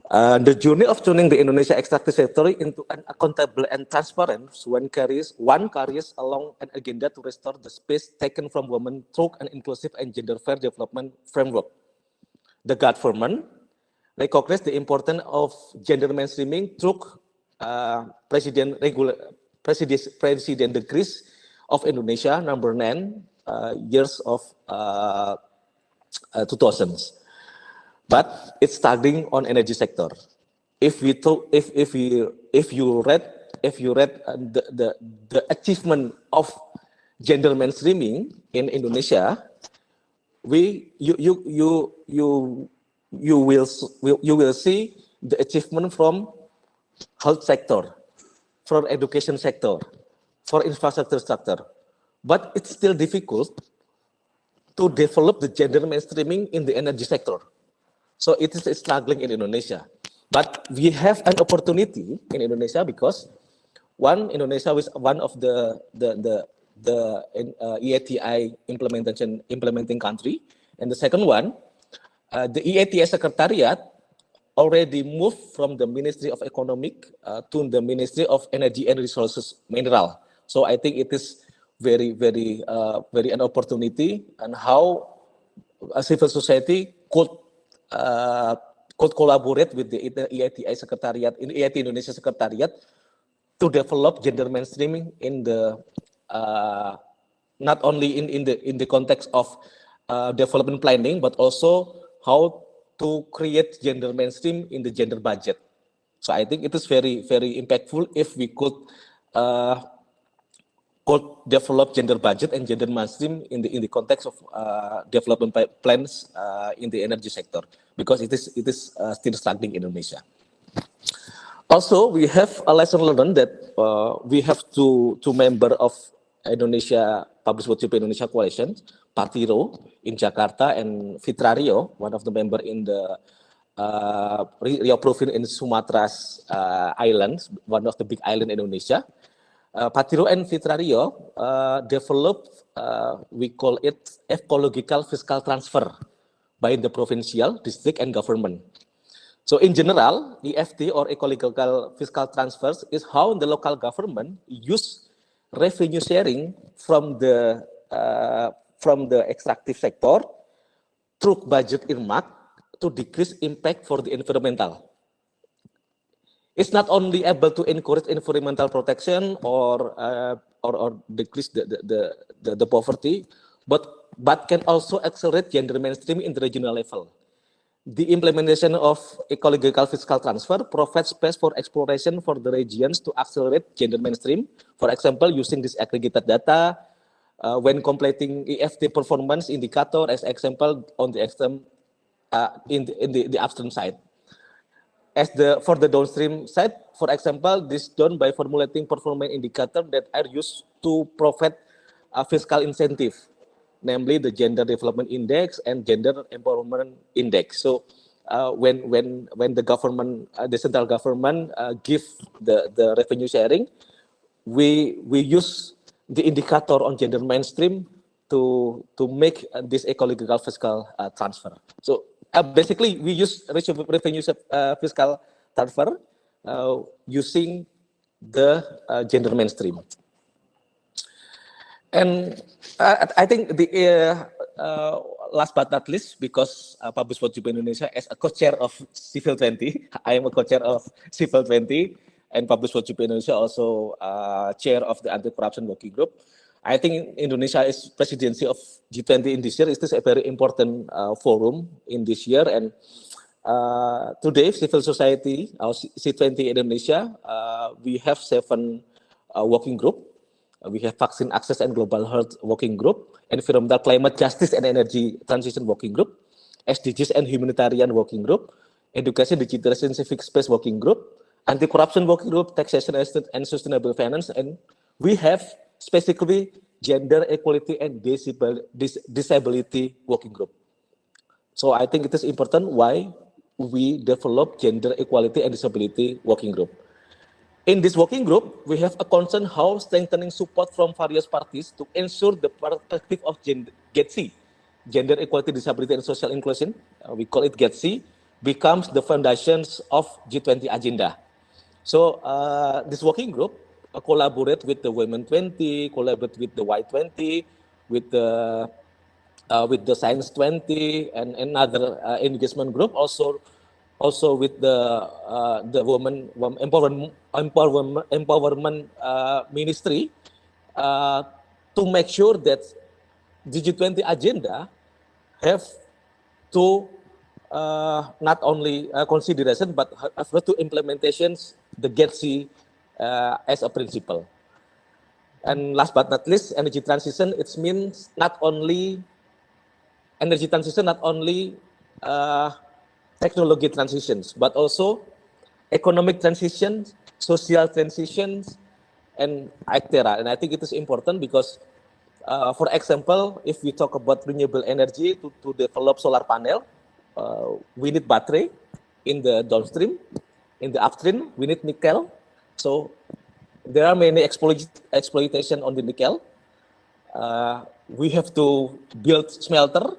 Speaker 5: The journey of turning the Indonesia extractive sector into an accountable and transparent one carries along an agenda to restore the space taken from women through an inclusive and gender fair development framework. the government recognized the importance of gender mainstreaming through President Decrees of Indonesia number 9 years of 2000s. But it's starting on energy sector. If you read the achievement of gender mainstreaming in Indonesia, you will see the achievement from health sector, from education sector, for infrastructure sector. But it's still difficult to develop the gender mainstreaming in the energy sector. So it is struggling in Indonesia. But we have an opportunity in Indonesia because Indonesia is one of the EATI implementing country, and the second one, the EATI Secretariat already moved from the Ministry of Economic to the Ministry of Energy and Resources Mineral. So I think it is very an opportunity and how a civil society could collaborate with the EATI Secretariat, in EATI Indonesia Secretariat, to develop gender mainstreaming in the not only in the context of development planning, but also how to create gender mainstream in the gender budget. So I think it is very impactful if we could develop gender budget and gender mainstream in the context of development plans in the energy sector, because it is still struggling in Indonesia. Also, we have a lesson learned that we have two members of Indonesia Public WYP Indonesia Coalition, Partiro in Jakarta and Fitrario, one of the member in the Riau Province in Sumatra's islands, one of the big island in Indonesia. Partiro and Fitrario developed, we call it ecological fiscal transfer by the provincial, district, and government. So in general, EFT or ecological fiscal transfers is how the local government use revenue sharing from the extractive sector through budget earmark to decrease impact for the environmental. It's not only able to encourage environmental protection or decrease the poverty, but can also accelerate gender mainstream in the regional level. The implementation of ecological fiscal transfer provides space for exploration for the regions to accelerate gender mainstream. For example, using disaggregated data when completing EFT performance indicator as example on the extreme in the upstream side. For the downstream side, for example, this done by formulating performance indicator that are used to provide a fiscal incentive, namely the Gender Development Index and Gender Empowerment Index. So when the government, the central government give the revenue sharing, we use the indicator on gender mainstream to make this ecological fiscal transfer. So basically, we use revenue fiscal transfer using the gender mainstream. And I think the last but not least, because Public WYP Indonesia as a co-chair of Civil 20, I am a co-chair of Civil 20, and Public WYP Indonesia also chair of the anti-corruption working group. I think Indonesia is presidency of G20 in this year. It is a very important forum in this year, and today civil society, our C20 Indonesia, we have 7 working group. We have Vaccine Access and Global Health Working Group, Environmental Climate Justice and Energy Transition Working Group, SDGs and Humanitarian Working Group, Education, Digitalization, Civic Space Working Group, Anti-Corruption Working Group, Taxation and Sustainable Finance, and we have specifically Gender Equality and Disability Working Group. So I think it is important why we develop Gender Equality and Disability Working Group. In this working group, we have a concern how strengthening support from various parties to ensure the perspective of GEDC, Gender Equality, Disability, and Social Inclusion, we call it GEDC, becomes the foundations of G20 agenda. So this working group collaborate with the Women 20, collaborate with the Y20, with the with the Science 20 and another engagement group, also with the women empowerment ministry, to make sure that the G20 agenda have to not only consideration but have to implementations the GETC as a principle. And last but not least, energy transition. It means not only energy transition, not only technology transitions, but also economic transitions, social transitions, and etc. And I think it is important because, for example, if we talk about renewable energy to develop solar panel, we need battery in the downstream. In the upstream, we need nickel. So there are many exploitation on the nickel. We have to build smelter.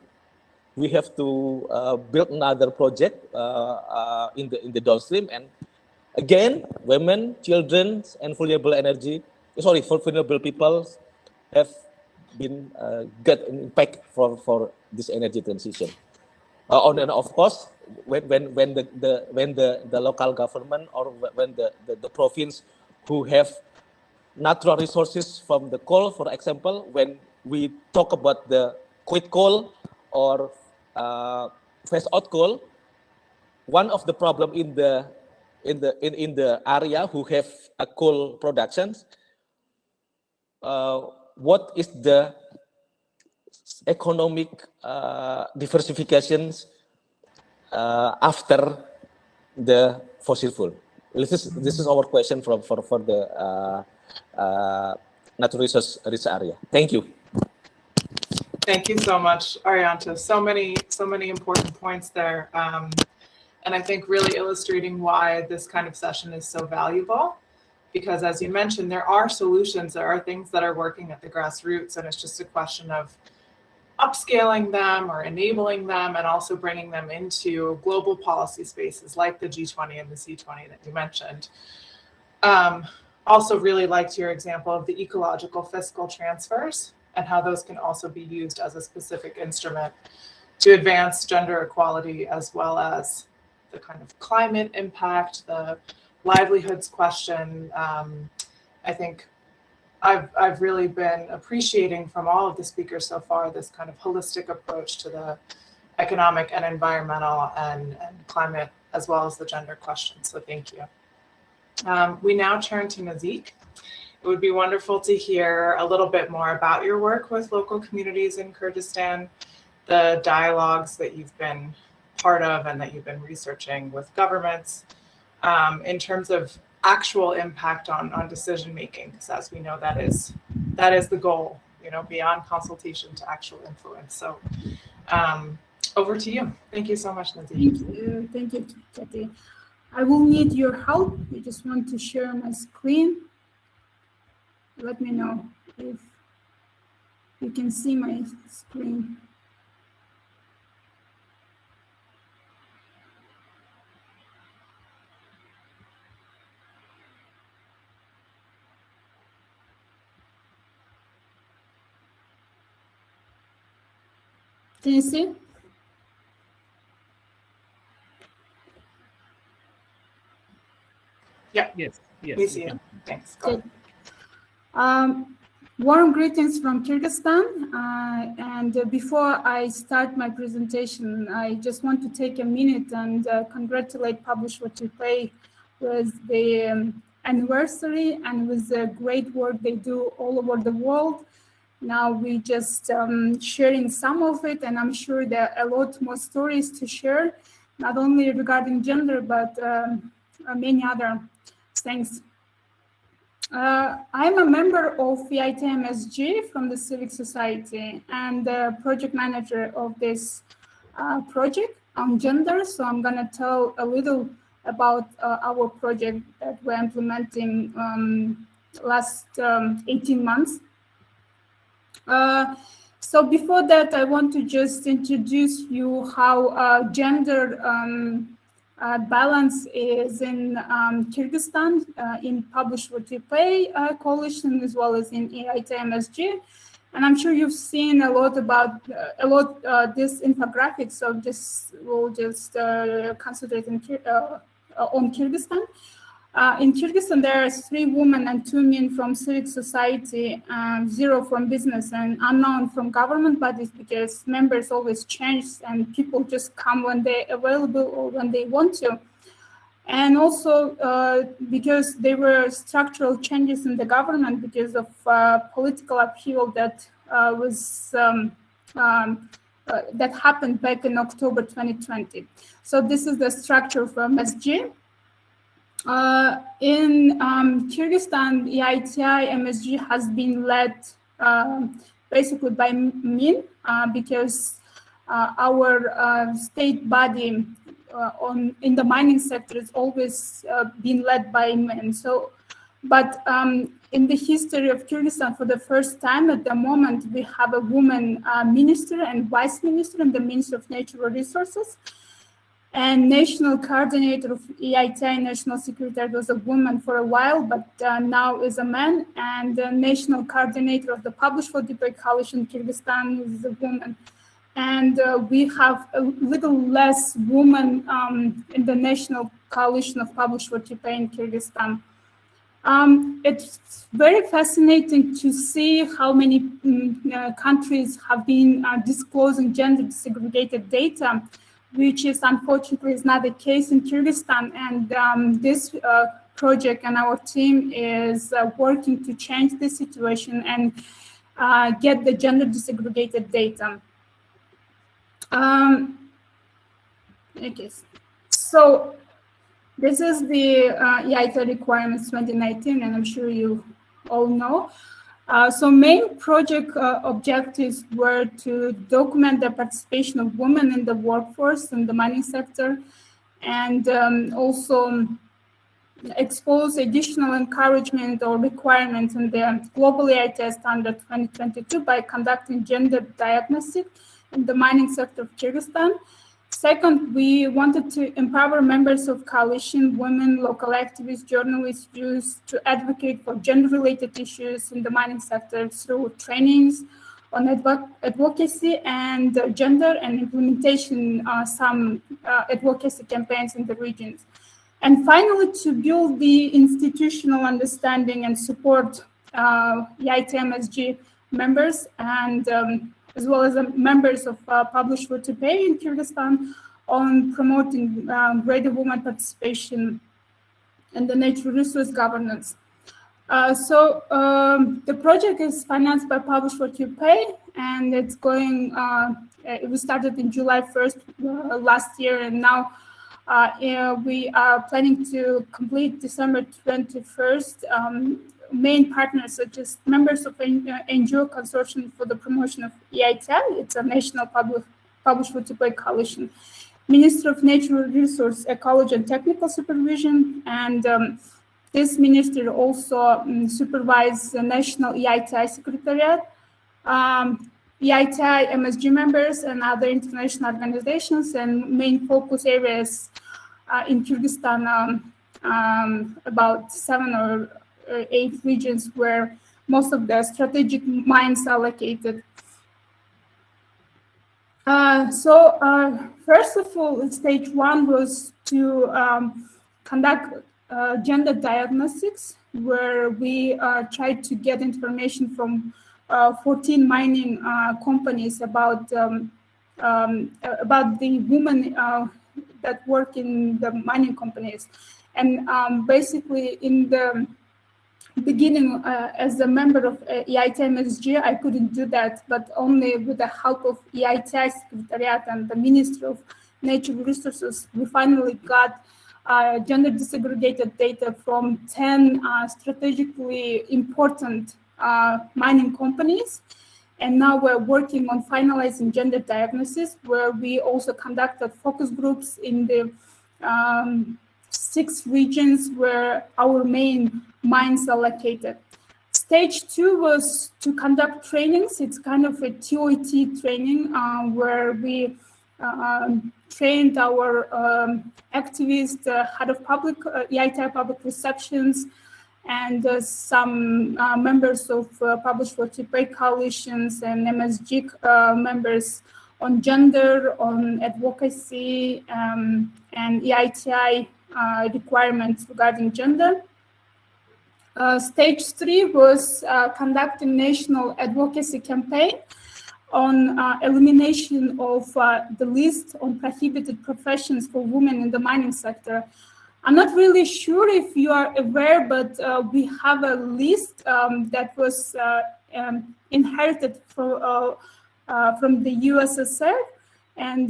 Speaker 5: We have to build another project in the downstream, and again, women, children, and vulnerable people have been get an impact for this energy transition. And of course, when the local government or when the province who have natural resources from the coal, for example, when we talk about the quit coal or phase out coal, one of the problem in the area who have a coal productions, what is the economic diversifications after the fossil fuel? This is our question for the natural resource rich area. Thank you.
Speaker 2: Thank you so much, Arianta. So many important points there. And I think really illustrating why this kind of session is so valuable, because as you mentioned, there are solutions, there are things that are working at the grassroots, and it's just a question of upscaling them or enabling them and also bringing them into global policy spaces like the G20 and the C20 that you mentioned. Also really liked your example of the ecological fiscal transfers and how those can also be used as a specific instrument to advance gender equality, as well as the kind of climate impact, the livelihoods question. I think I've really been appreciating from all of the speakers so far this kind of holistic approach to the economic and environmental and climate, as well as the gender question. So thank you. We now turn to Nazik. It would be wonderful to hear a little bit more about your work with local communities in Kyrgyzstan, the dialogues that you've been part of and that you've been researching with governments, in terms of actual impact on decision making, because as we know, that is the goal, beyond consultation to actual influence. So over to you. Thank you so much, Nazik.
Speaker 6: Thank you, Kathy. I will need your help. I just want to share my screen. Let me know if you can see my screen. Can you see?
Speaker 2: Yeah.
Speaker 1: Yes.
Speaker 2: We see it. Thanks.
Speaker 6: Good. Warm greetings from Kyrgyzstan. And before I start my presentation, I just want to take a minute and congratulate PWYP with the anniversary and with the great work they do all over the world. Now we just sharing some of it, and I'm sure there are a lot more stories to share, not only regarding gender, but many other things. I'm a member of EITMSG from the Civic Society and the project manager of this project on gender. So I'm going to tell a little about our project that we're implementing last 18 months. So before that, I want to just introduce you how gender balance is in Kyrgyzstan in PWYP coalition, as well as in EITMSG. And I'm sure you've seen a lot about this infographic, so we'll just concentrate on Kyrgyzstan. In Kyrgyzstan, there are 3 women and 2 men from civic society, 0 from business, and unknown from government bodies, because members always change and people just come when they're available or when they want to. And also because there were structural changes in the government because of political upheaval that that happened back in October 2020. So this is the structure of MSG. In Kyrgyzstan, the EITI MSG has been led basically by men because our state body in the mining sector has always been led by men. So, but in the history of Kyrgyzstan, for the first time at the moment, we have a woman minister and vice minister in the Ministry of Natural Resources. And national coordinator of EITI National Secretary was a woman for a while, but now is a man. And the national coordinator of the Published for Debate Coalition in Kyrgyzstan is a woman. And we have a little less women in the national coalition of Published for Debate in Kyrgyzstan. It's very fascinating to see how many countries have been disclosing gender desegregated data, which is unfortunately is not the case in Kyrgyzstan. And this project and our team is working to change this situation and get the gender desegregated data. Okay. So this is the EITA requirements 2019, and I'm sure you all know. So main project objectives were to document the participation of women in the workforce in the mining sector, and also expose additional encouragement or requirements in the global EITA standard 2022 by conducting gender diagnostics in the mining sector of Kyrgyzstan. Second, we wanted to empower members of coalition, women, local activists, journalists, youth to advocate for gender-related issues in the mining sector through trainings on advocacy and gender, and implementation some advocacy campaigns in the regions. And finally, to build the institutional understanding and support EITA MSG members and as well as members of Published for Debate in Kyrgyzstan on promoting greater women participation in the natural resource governance. So the project is financed by Published for Debate, and it's going, it was started in July 1st last year, and now we are planning to complete December 21st. Main partners such as members of NGO Consortium for the Promotion of EITA, it's a national Published for Debate coalition, Minister of Natural Resource, Ecology and Technical Supervision, and this minister also supervises the National EITA Secretariat, EITA MSG members and other international organizations, and main focus areas in Kyrgyzstan, about 7 or 8 regions where most of the strategic mines are located. First of all, stage 1 was to conduct gender diagnostics, where we tried to get information from 14 mining companies about the women that work in the mining companies. And basically in the beginning, as a member of EITA MSG, I couldn't do that, but only with the help of EITA Secretariat and the Ministry of Natural Resources, we finally got gender desegregated data from 10 strategically important mining companies. And now we're working on finalizing gender diagnosis, where we also conducted focus groups in the 6 regions where our main mines are located. Stage 2 was to conduct trainings. It's kind of a TOT training where we trained our activists, head of public EITA public receptions, and some members of Publish What You Pay coalitions and MSG members on gender, on advocacy, and EITI requirements regarding gender. Stage 3 was conducting national advocacy campaign on elimination of the list on prohibited professions for women in the mining sector. I'm not really sure if you are aware, but we have a list that was inherited from the USSR, and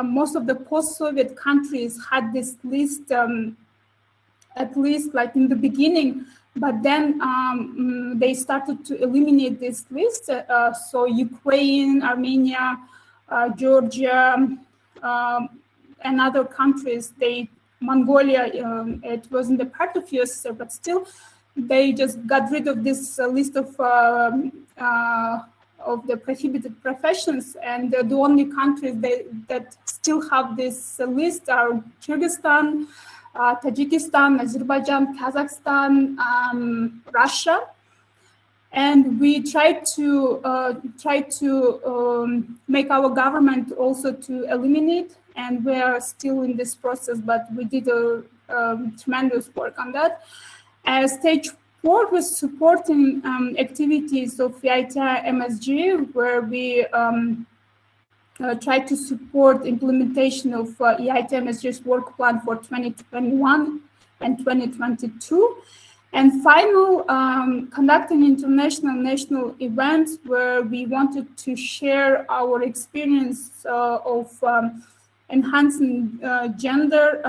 Speaker 6: most of the post-Soviet countries had this list, at least like in the beginning, but then they started to eliminate this list. So Ukraine, Armenia, Georgia, and other countries, Mongolia, it wasn't a part of USSR, but still, they just got rid of this list of the prohibited professions, and the only countries that still have this list are Kyrgyzstan, Tajikistan, Azerbaijan, Kazakhstan, Russia, and we tried to make our government also to eliminate, and we are still in this process, but we did a tremendous work on that. Stage 4 was supporting activities of EITI MSG, where we tried to support implementation of EITI MSG's work plan for 2021 and 2022. And final, conducting international national events where we wanted to share our experience of enhancing gender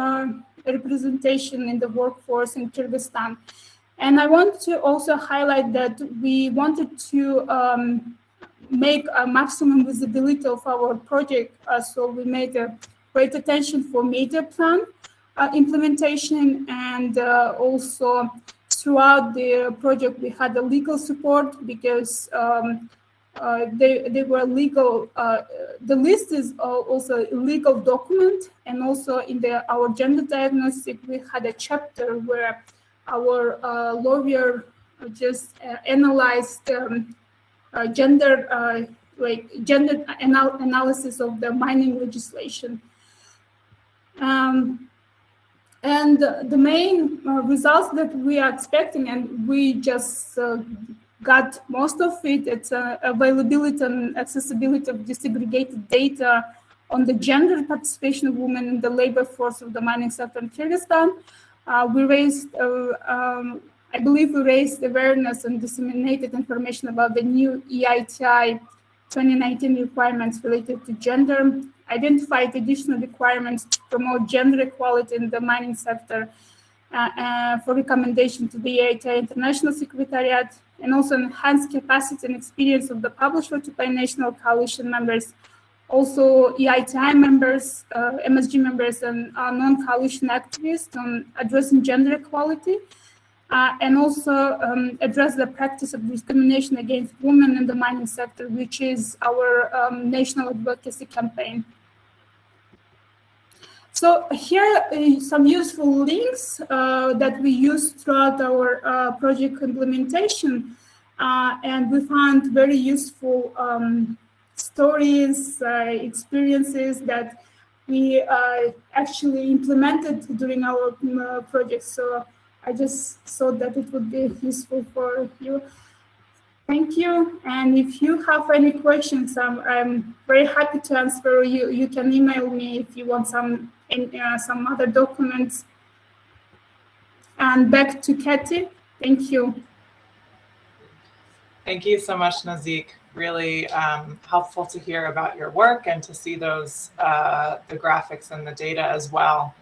Speaker 6: representation in the workforce in Kyrgyzstan. And I want to also highlight that we wanted to make a maximum visibility of our project. So we made a great attention for media plan implementation, and also throughout the project we had a legal support because they were legal. The list is also a legal document, and also in our gender diagnostic we had a chapter where our lawyer just analyzed gender analysis of the mining legislation. And the main results that we are expecting, and we just got most of it, it's availability and accessibility of disaggregated data on the gender participation of women in the labor force of the mining sector in Kyrgyzstan. We raised, I believe we raised awareness and disseminated information about the new EITI 2019 requirements related to gender, identified additional requirements to promote gender equality in the mining sector for recommendation to the EITI International Secretariat, and also enhanced capacity and experience of the Publish What You Pay National Coalition members, also EITI members, MSG members, and non-coalition activists on addressing gender equality, and also address the practice of discrimination against women in the mining sector, which is our national advocacy campaign. So here are some useful links that we used throughout our project implementation, and we found very useful stories, experiences that we actually implemented during our project. So I just thought that it would be useful for you. Thank you. And if you have any questions, I'm very happy to answer. You can email me if you want some other documents. And back to Katie. Thank you.
Speaker 2: Thank you so much, Nazik. Really helpful to hear about your work and to see those the graphics and the data as well.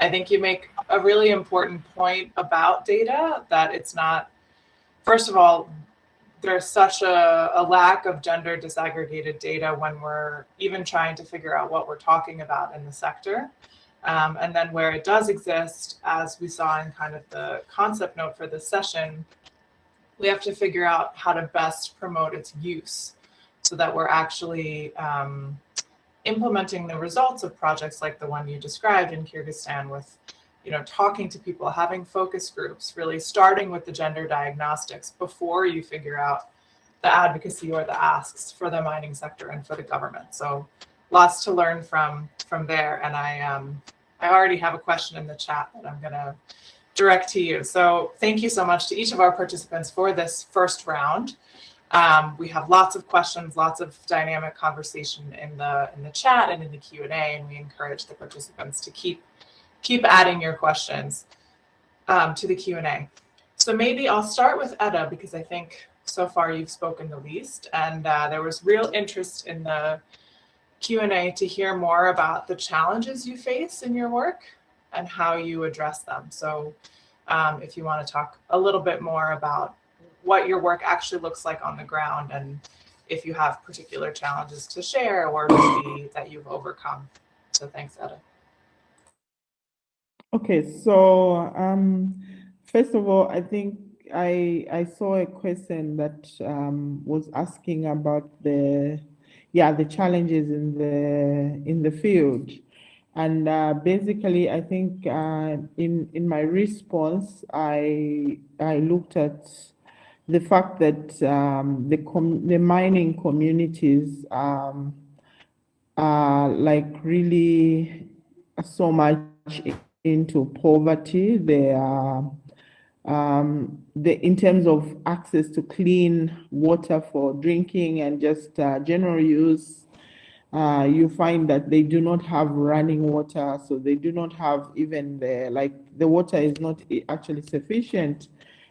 Speaker 2: I think you make a really important point about data, that it's not, first of all, there's such a lack of gender disaggregated data when we're even trying to figure out what we're talking about in the sector. And then where it does exist, as we saw in kind of the concept note for this session, we have to figure out how to best promote its use so that we're actually implementing the results of projects like the one you described in Kyrgyzstan with talking to people, having focus groups, really starting with the gender diagnostics before you figure out the advocacy or the asks for the mining sector and for the government. So lots to learn from there. And I already have a question in the chat that I'm going to direct to you. So thank you so much to each of our participants for this first round. We have lots of questions, lots of dynamic conversation in the chat and in the Q&A, and we encourage the participants to keep adding your questions to the Q&A. So maybe I'll start with Edda, because I think so far you've spoken the least, and there was real interest in the Q&A to hear more about the challenges you face in your work and how you address them. So if you want to talk a little bit more about what your work actually looks like on the ground, and if you have particular challenges to share or maybe that you've overcome. So thanks, Edda.
Speaker 3: Okay, so first of all, I think I saw a question that was asking about the challenges in the field, and basically I think in my response I looked at the fact that the mining communities are like really so much into poverty. They are in terms of access to clean water for drinking and just general use, you find that they do not have running water, so they do not have even the water is not actually sufficient.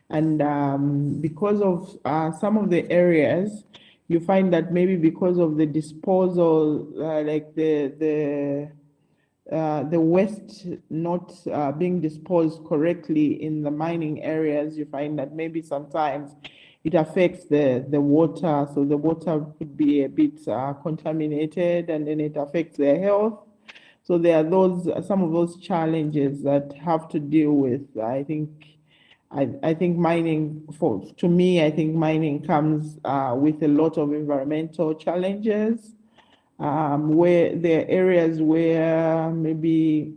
Speaker 3: And because of some of the areas, you find that maybe because of the disposal, like the waste not being disposed correctly in the mining areas, you find that maybe sometimes it affects the water. So the water could be a bit contaminated, and then it affects their health. So there are some of those challenges that have to deal with. I think mining, to me, I think mining comes with a lot of environmental challenges. Where there are areas where maybe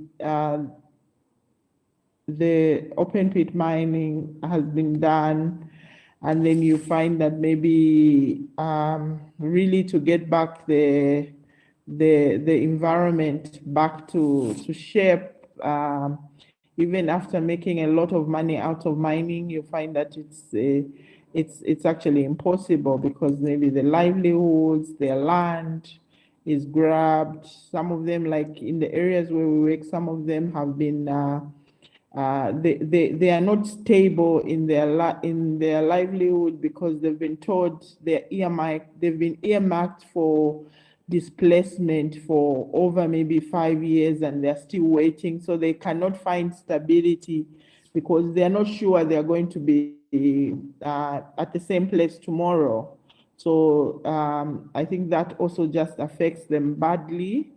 Speaker 3: the open pit mining has been done, and then you find that maybe really to get back the environment back to shape, even after making a lot of money out of mining, you find that it's actually impossible, because maybe the livelihoods, their land is grabbed. Some of them, like in the areas where we work, some of them have been they are not stable in their livelihood, because they've been told they've been earmarked for displacement for over maybe 5 years, and they're still waiting. So they cannot find stability, because they're not sure they're going to be at the same place tomorrow. So I think that also just affects them badly.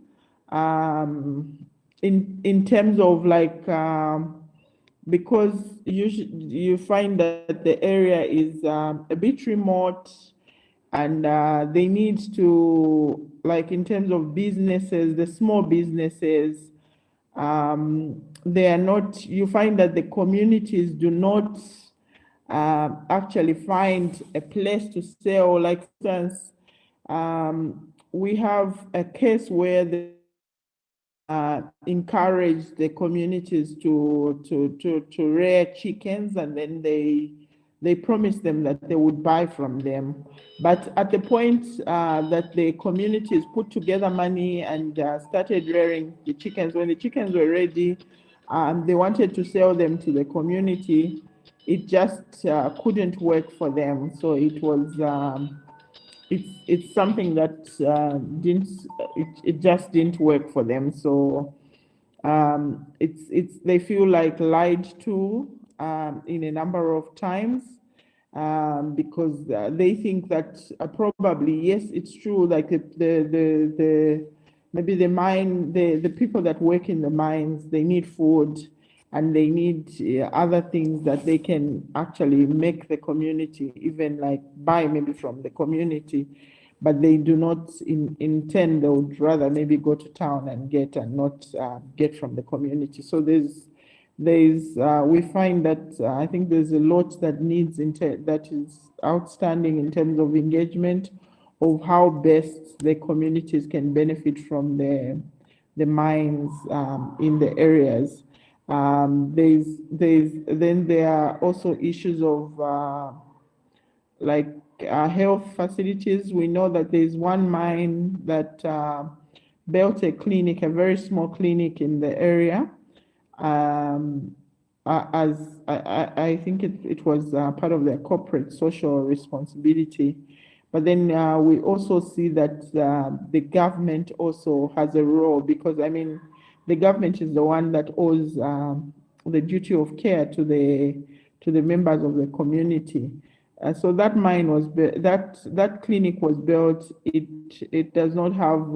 Speaker 3: In terms of like, because you find that the area is a bit remote, and they need to, like in terms of businesses, the small businesses, they are not, you find that the communities do not actually find a place to sell. Like, for instance, we have a case where they encourage the communities to rear chickens, and then they promise them that they would buy from them. But at the point that the communities put together money and started rearing the chickens, when the chickens were ready, they wanted to sell them to the community, it just couldn't work for them. So it was it's something that it just didn't work for them. So they feel like lied to in a number of times, because they think that probably, yes, it's true, like maybe the people that work in the mines, they need food, and they need other things that they can actually make the community, even like buy maybe from the community, but they do not intend, they would rather maybe go to town and get, and not get from the community. So there's we find that I think there's a lot that that is outstanding in terms of engagement of how best the communities can benefit from the mines in the areas. Then there are also issues of like health facilities. We know that there's one mine that built a clinic, a very small clinic in the area. As I think it was part of their corporate social responsibility. But then we also see that the government also has a role, because I mean, the government is the one that owes the duty of care to the members of the community. So that mine was that clinic was built. It does not have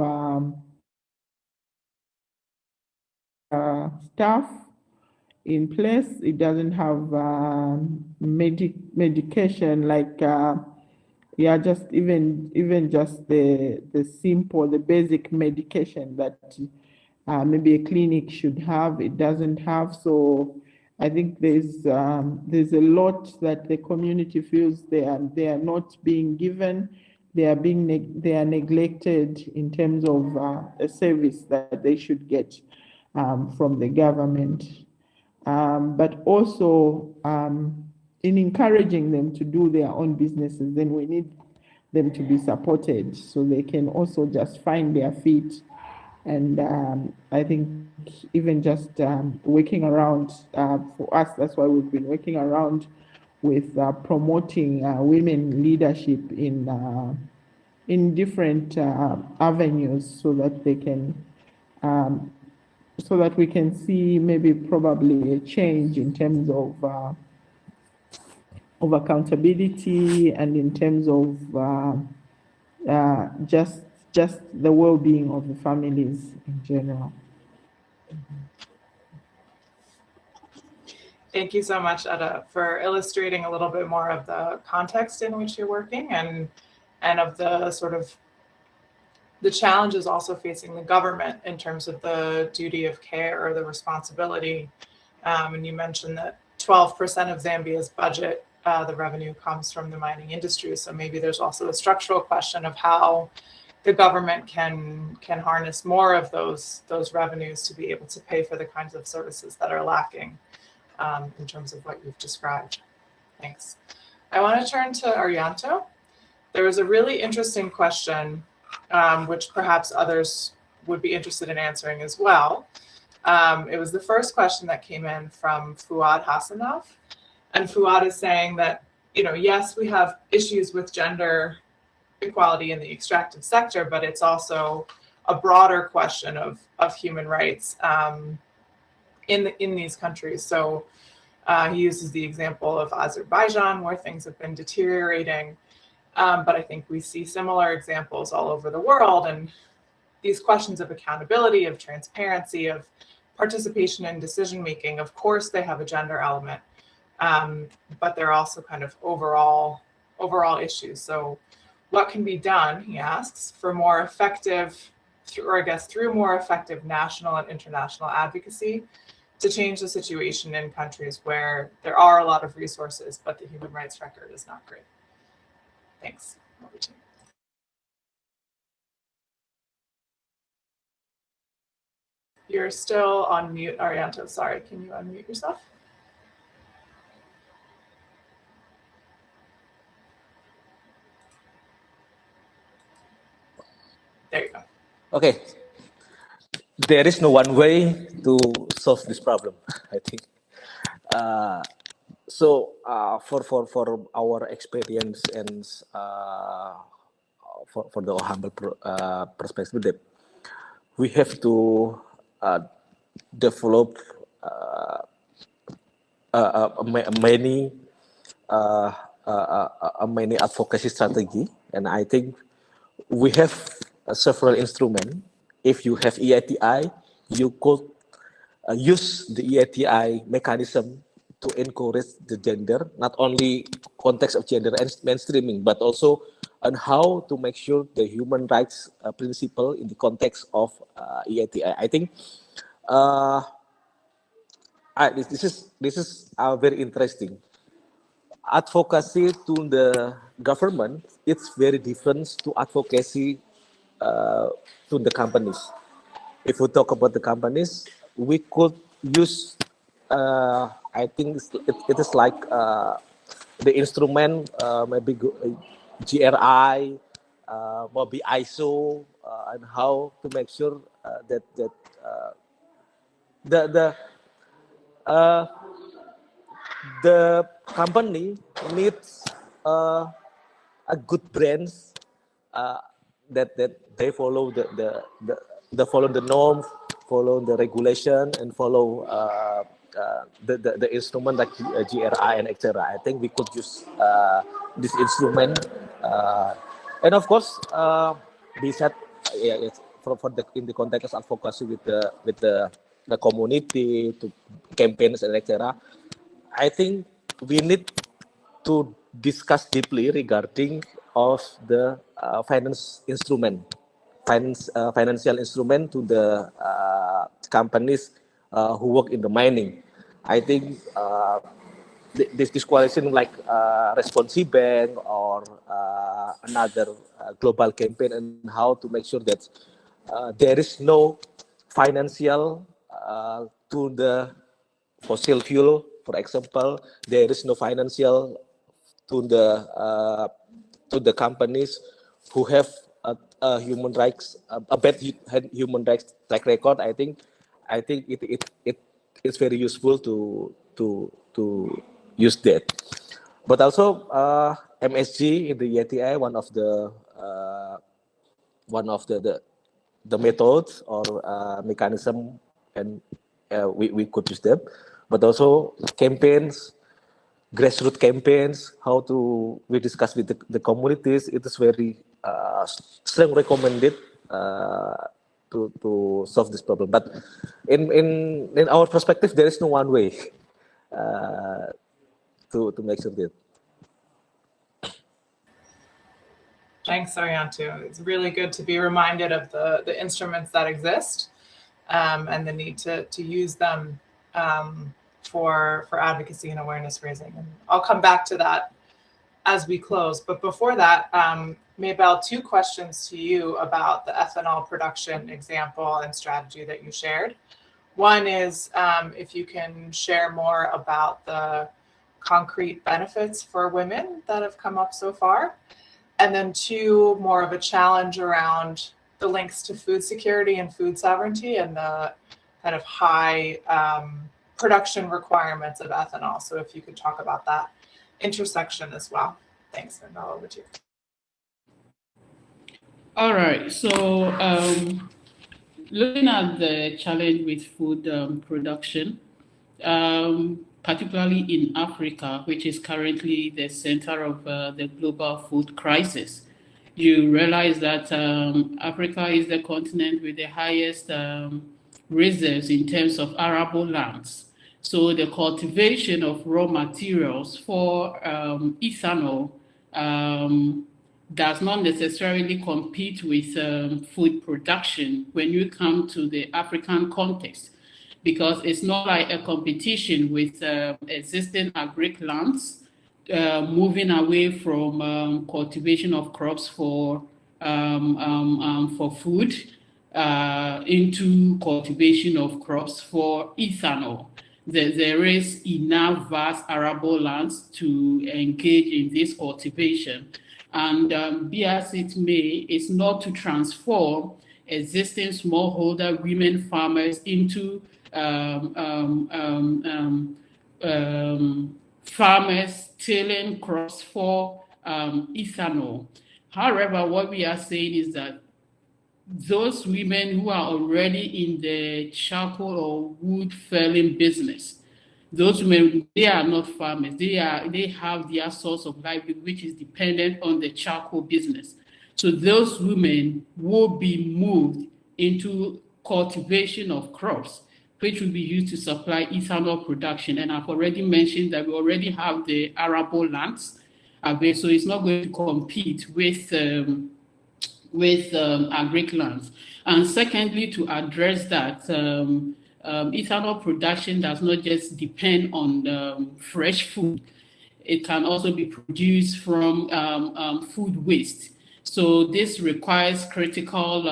Speaker 3: staff in place. It doesn't have medication like just even just the simple, the basic medication that maybe a clinic should have. It doesn't have. So I think there's a lot that the community feels they are not being given. They are neglected in terms of a service that they should get from the government. But also in encouraging them to do their own businesses, then we need them to be supported so they can also just find their feet. And I think even just working around, for us, that's why we've been working around with promoting women leadership in different avenues, so that they can so that we can see maybe probably a change in terms of accountability, and in terms of just the well-being of the families in general.
Speaker 2: Thank you so much, Etta, for illustrating a little bit more of the context in which you're working, and of the sort of the challenges also facing the government in terms of the duty of care or the responsibility. And you mentioned that 12% of Zambia's budget, the revenue comes from the mining industry. So maybe there's also a structural question of how the government can harness more of those revenues to be able to pay for the kinds of services that are lacking in terms of what you've described. Thanks. I want to turn to Arianto. There was a really interesting question, which perhaps others would be interested in answering as well. It was the first question that came in from Fuad Hassanov. And Fuad is saying that, yes, we have issues with gender equality in the extractive sector, but it's also a broader question of human rights in these countries. So he uses the example of Azerbaijan, where things have been deteriorating. But I think we see similar examples all over the world. And these questions of accountability, of transparency, of participation in decision-making, of course, they have a gender element, but they're also kind of overall issues. So what can be done, he asks, for more effective, through more effective national and international advocacy to change the situation in countries where there are a lot of resources, but the human rights record is not great? Thanks. Over to you. You're still on mute, Arianto. Sorry, can you unmute yourself? There you go.
Speaker 5: Okay. There is no one way to solve this problem, I think. So for our experience and for the humble perspective, that we have to develop many advocacy strategy, and I think we have several instruments. If you have EITI, you could use the EITI mechanism to encourage the gender, not only context of gender and mainstreaming, but also on how to make sure the human rights principle in the context of EITI. I think this is very interesting. Advocacy to the government, it's very different to advocacy to the companies. If we talk about the companies, we could use, I think it is like the instrument, maybe GRI, maybe ISO, and how to make sure that uh, the company needs a good brands that they follow the follow the norm, follow the regulation, and follow the instrument like GRI and etc. I think we could use this instrument, and of course, besides for the in the context of advocacy with the community to campaigns and etc. I think we need to discuss deeply regarding of the financial instrument to the companies who work in the mining. I think this coalition like Responsi Bank or another global campaign, and how to make sure that there is no financial to the fossil fuel, for example. There is no financial to the companies who have a human rights a bad human rights track record. I think it's very useful to use that. But also MSG in the ETI, one of the methods or mechanism, and we could use them. But also campaigns, grassroots campaigns, how to we discuss with the communities. It is very strong recommended to solve this problem. But in our perspective, there is no one way to make sure that.
Speaker 2: Thanks, Arianto. It's really good to be reminded of the instruments that exist and the need to use them for advocacy and awareness raising. And I'll come back to that as we close. But before that, Maybelle, 2 questions to you about the ethanol production example and strategy that you shared. One is if you can share more about the concrete benefits for women that have come up so far. And then 2, more of a challenge around the links to food security and food sovereignty and the kind of high production requirements of ethanol. So if you could talk about that intersection as well. Thanks, Maybelle, over to you.
Speaker 4: All right, so looking at the challenge with food production, particularly in Africa, which is currently the center of the global food crisis, you realize that Africa is the continent with the highest reserves in terms of arable lands. So the cultivation of raw materials for ethanol does not necessarily compete with food production when you come to the African context, because it's not like a competition with existing agric lands moving away from cultivation of crops for food into cultivation of crops for ethanol. There is enough vast arable lands to engage in this cultivation. And be as it may, it's not to transform existing smallholder women farmers into farmers tilling crops for ethanol. However, what we are saying is that those women who are already in the charcoal or wood felling business, those women, they are not farmers. They have their source of livelihood, which is dependent on the charcoal business. So those women will be moved into cultivation of crops, which will be used to supply ethanol production. And I've already mentioned that we already have the arable lands, so it's not going to compete with agric lands. And secondly, to address that, ethanol production does not just depend on fresh food. It can also be produced from food waste. So this requires critical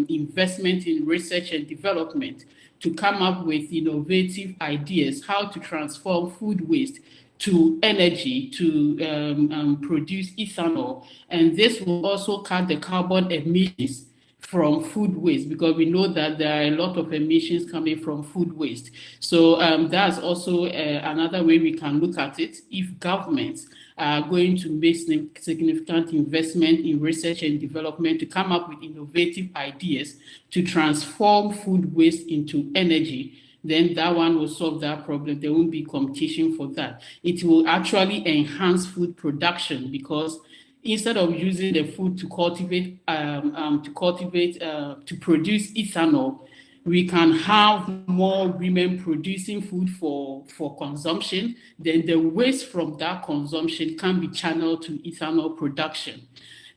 Speaker 4: investment in research and development to come up with innovative ideas how to transform food waste to energy to produce ethanol. And this will also cut the carbon emissions from food waste, because we know that there are a lot of emissions coming from food waste. So that's also another way we can look at it. If governments are going to make significant investment in research and development to come up with innovative ideas to transform food waste into energy, then that one will solve that problem. There won't be competition for that. It will actually enhance food production, because instead of using the food to cultivate, to produce ethanol, we can have more women producing food for consumption. Then the waste from that consumption can be channeled to ethanol production.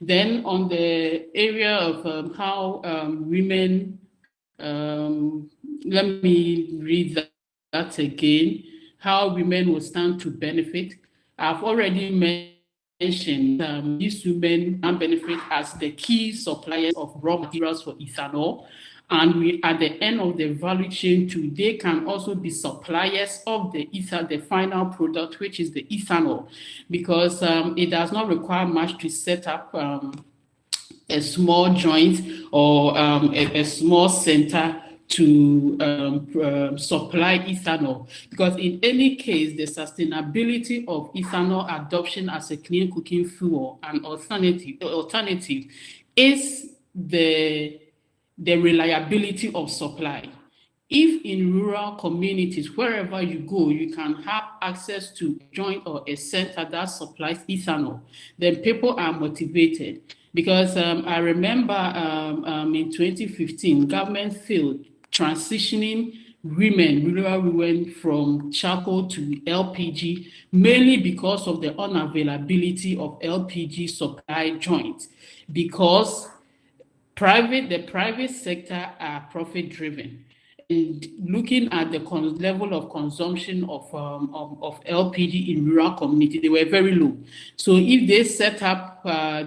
Speaker 4: Then on the area of how women, let me read that again, how women will stand to benefit. I've already mentioned these women can benefit as the key suppliers of raw materials for ethanol. And we, at the end of the value chain too, they can also be suppliers of the final product, which is the ethanol, because it does not require much to set up a small joint or a small center to supply ethanol, because in any case, the sustainability of ethanol adoption as a clean cooking fuel and alternative is the reliability of supply. If in rural communities, wherever you go, you can have access to a joint or a center that supplies ethanol, then people are motivated. Because I remember in 2015, government failed transitioning rural women from charcoal to LPG, mainly because of the unavailability of LPG supply joints, because the private sector are profit driven. And looking at the level of consumption of LPG in rural community, they were very low. So if they set up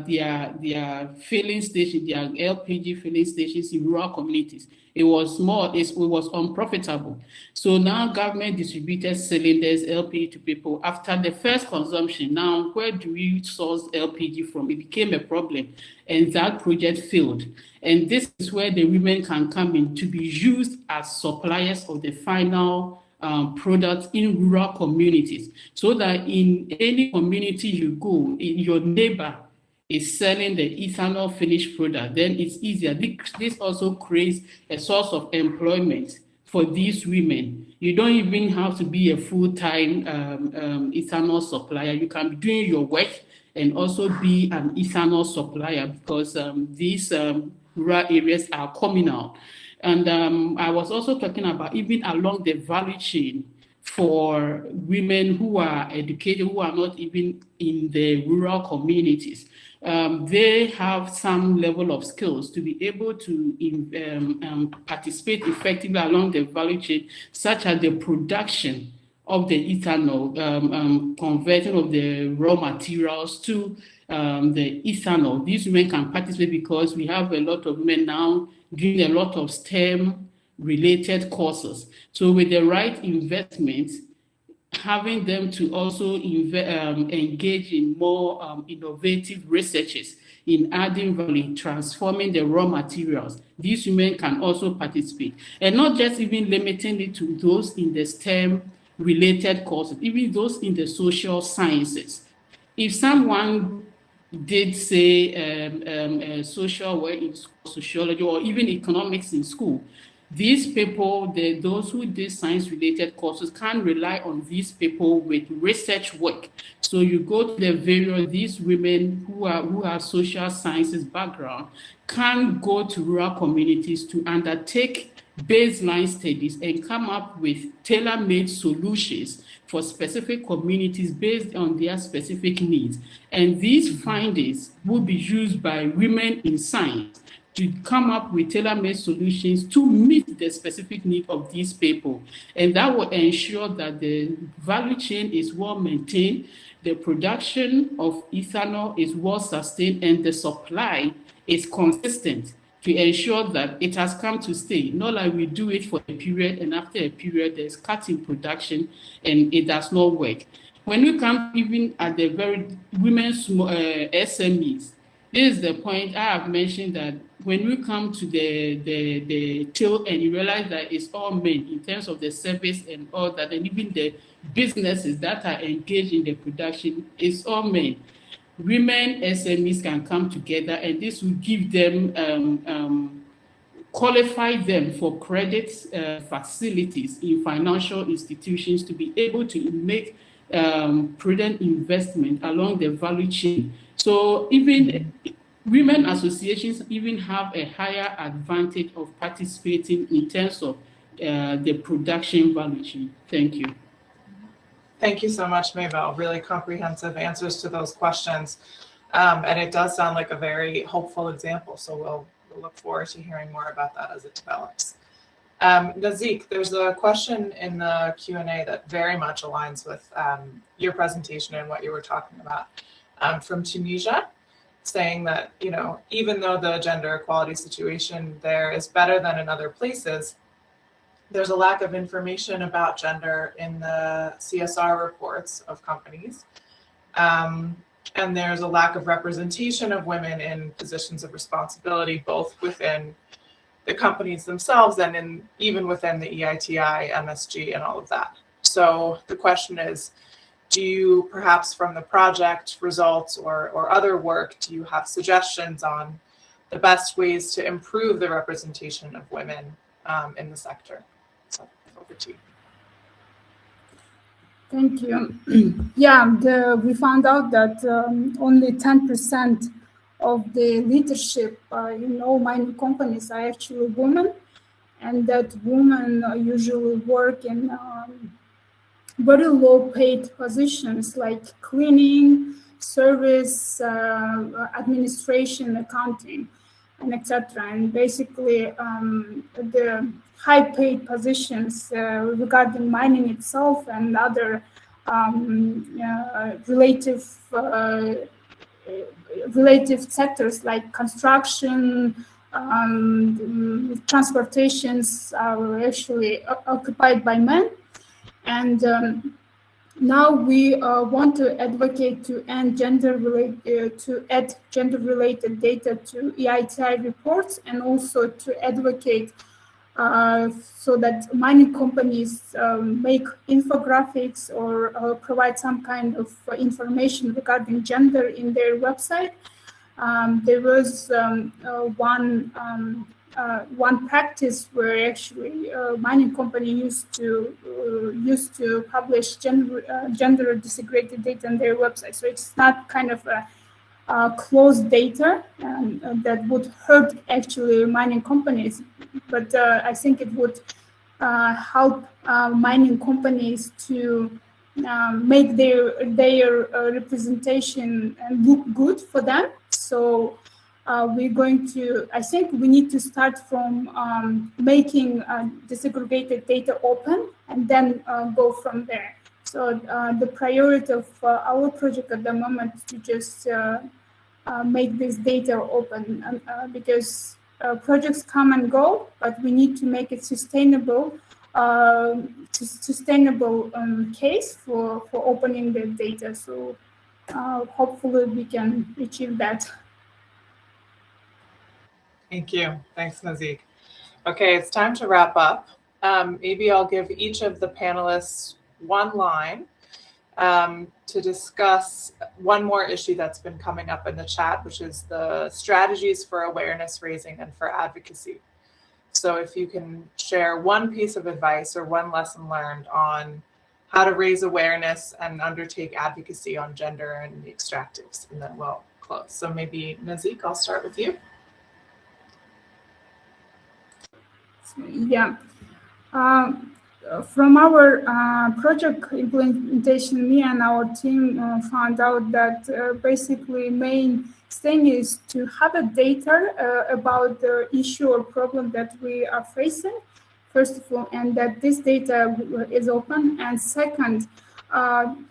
Speaker 4: their filling station, their LPG filling stations in rural communities, it was unprofitable. So now government distributed cylinders, LPG to people after the first consumption. Now, where do we source LPG from? It became a problem, and that project failed. And this is where the women can come in to be used as suppliers of the final products in rural communities, so that in any community you go, your neighbor is selling the ethanol finished product, then it's easier. This also creates a source of employment for these women. You don't even have to be a full-time ethanol supplier. You can be doing your work and also be an ethanol supplier, because these rural areas are communal. And I was also talking about even along the value chain for women who are educated, who are not even in the rural communities. They have some level of skills to be able to participate effectively along the value chain, such as the production of the ethanol, converting of the raw materials to the ethanol. These women can participate because we have a lot of women now doing a lot of STEM-related courses. So with the right investment, having them to also engage in more innovative researches in adding value, transforming the raw materials, these women can also participate. And not just even limiting it to those in the STEM-related courses, even those in the social sciences. If someone did say social work in school, sociology, or even economics in school, these people, those who did science-related courses, can rely on these people with research work. So you go to the various, these women who have social sciences background can go to rural communities to undertake baseline studies and come up with tailor-made solutions for specific communities based on their specific needs. And these findings will be used by women in science to come up with tailor-made solutions to meet the specific need of these people. And that will ensure that the value chain is well maintained, the production of ethanol is well sustained, and the supply is consistent to ensure that it has come to stay. Not like we do it for a period, and after a period, there's cut in production and it does not work. When we come even at the very women's SMEs, this is the point I have mentioned, that when we come to the tail and you realize that it's all men in terms of the service and all that, and even the businesses that are engaged in the production, it's all men. Women SMEs can come together, and this will give them, qualify them for credit facilities in financial institutions to be able to make prudent investment along the value chain. So even women associations even have a higher advantage of participating in terms of the production value chain. Thank you.
Speaker 2: Thank you so much, Mabel. Really comprehensive answers to those questions. And it does sound like a very hopeful example. So we'll look forward to hearing more about that as it develops. Nazik, there's a question in the Q&A that very much aligns with your presentation and what you were talking about, from Tunisia, saying that, you know, even though the gender equality situation there is better than in other places, there's a lack of information about gender in the CSR reports of companies. And there's a lack of representation of women in positions of responsibility, both within the companies themselves and even within the EITI, MSG, and all of that. So the question is, do you perhaps from the project results or other work, do you have suggestions on the best ways to improve the representation of women in the sector? So over to you.
Speaker 6: Thank you. Yeah, we found out that only 10% of the leadership in all mining companies are actually women, and that women usually work in very low-paid positions like cleaning, service, administration, accounting, and etc. And basically, the high-paid positions regarding mining itself and other relative sectors like construction, transportations are actually occupied by men. And now we want to advocate to add gender-related data to EITI reports, and also to advocate so that mining companies make infographics or provide some kind of information regarding gender in their website. There was one practice where actually mining company used to publish gender disaggregated data on their website. So it's not kind of a closed data that would hurt actually mining companies, but I think it would help mining companies to make their representation look good for them. So we're going to, I think we need to start from making disaggregated data open and then go from there. So the priority of our project at the moment is to just make this data open, because projects come and go, but we need to make it sustainable case for opening the data. So hopefully we can achieve that.
Speaker 2: Thank you. Thanks, Nazik. Okay, it's time to wrap up. Maybe I'll give each of the panelists one line to discuss one more issue that's been coming up in the chat, which is the strategies for awareness raising and for advocacy. So if you can share one piece of advice or one lesson learned on how to raise awareness and undertake advocacy on gender and the extractives, and then we'll close. So maybe Nazik, I'll start with you.
Speaker 6: Yeah. from our project implementation, me and our team found out that basically main thing is to have a data about the issue or problem that we are facing, first of all, and that this data is open, and second,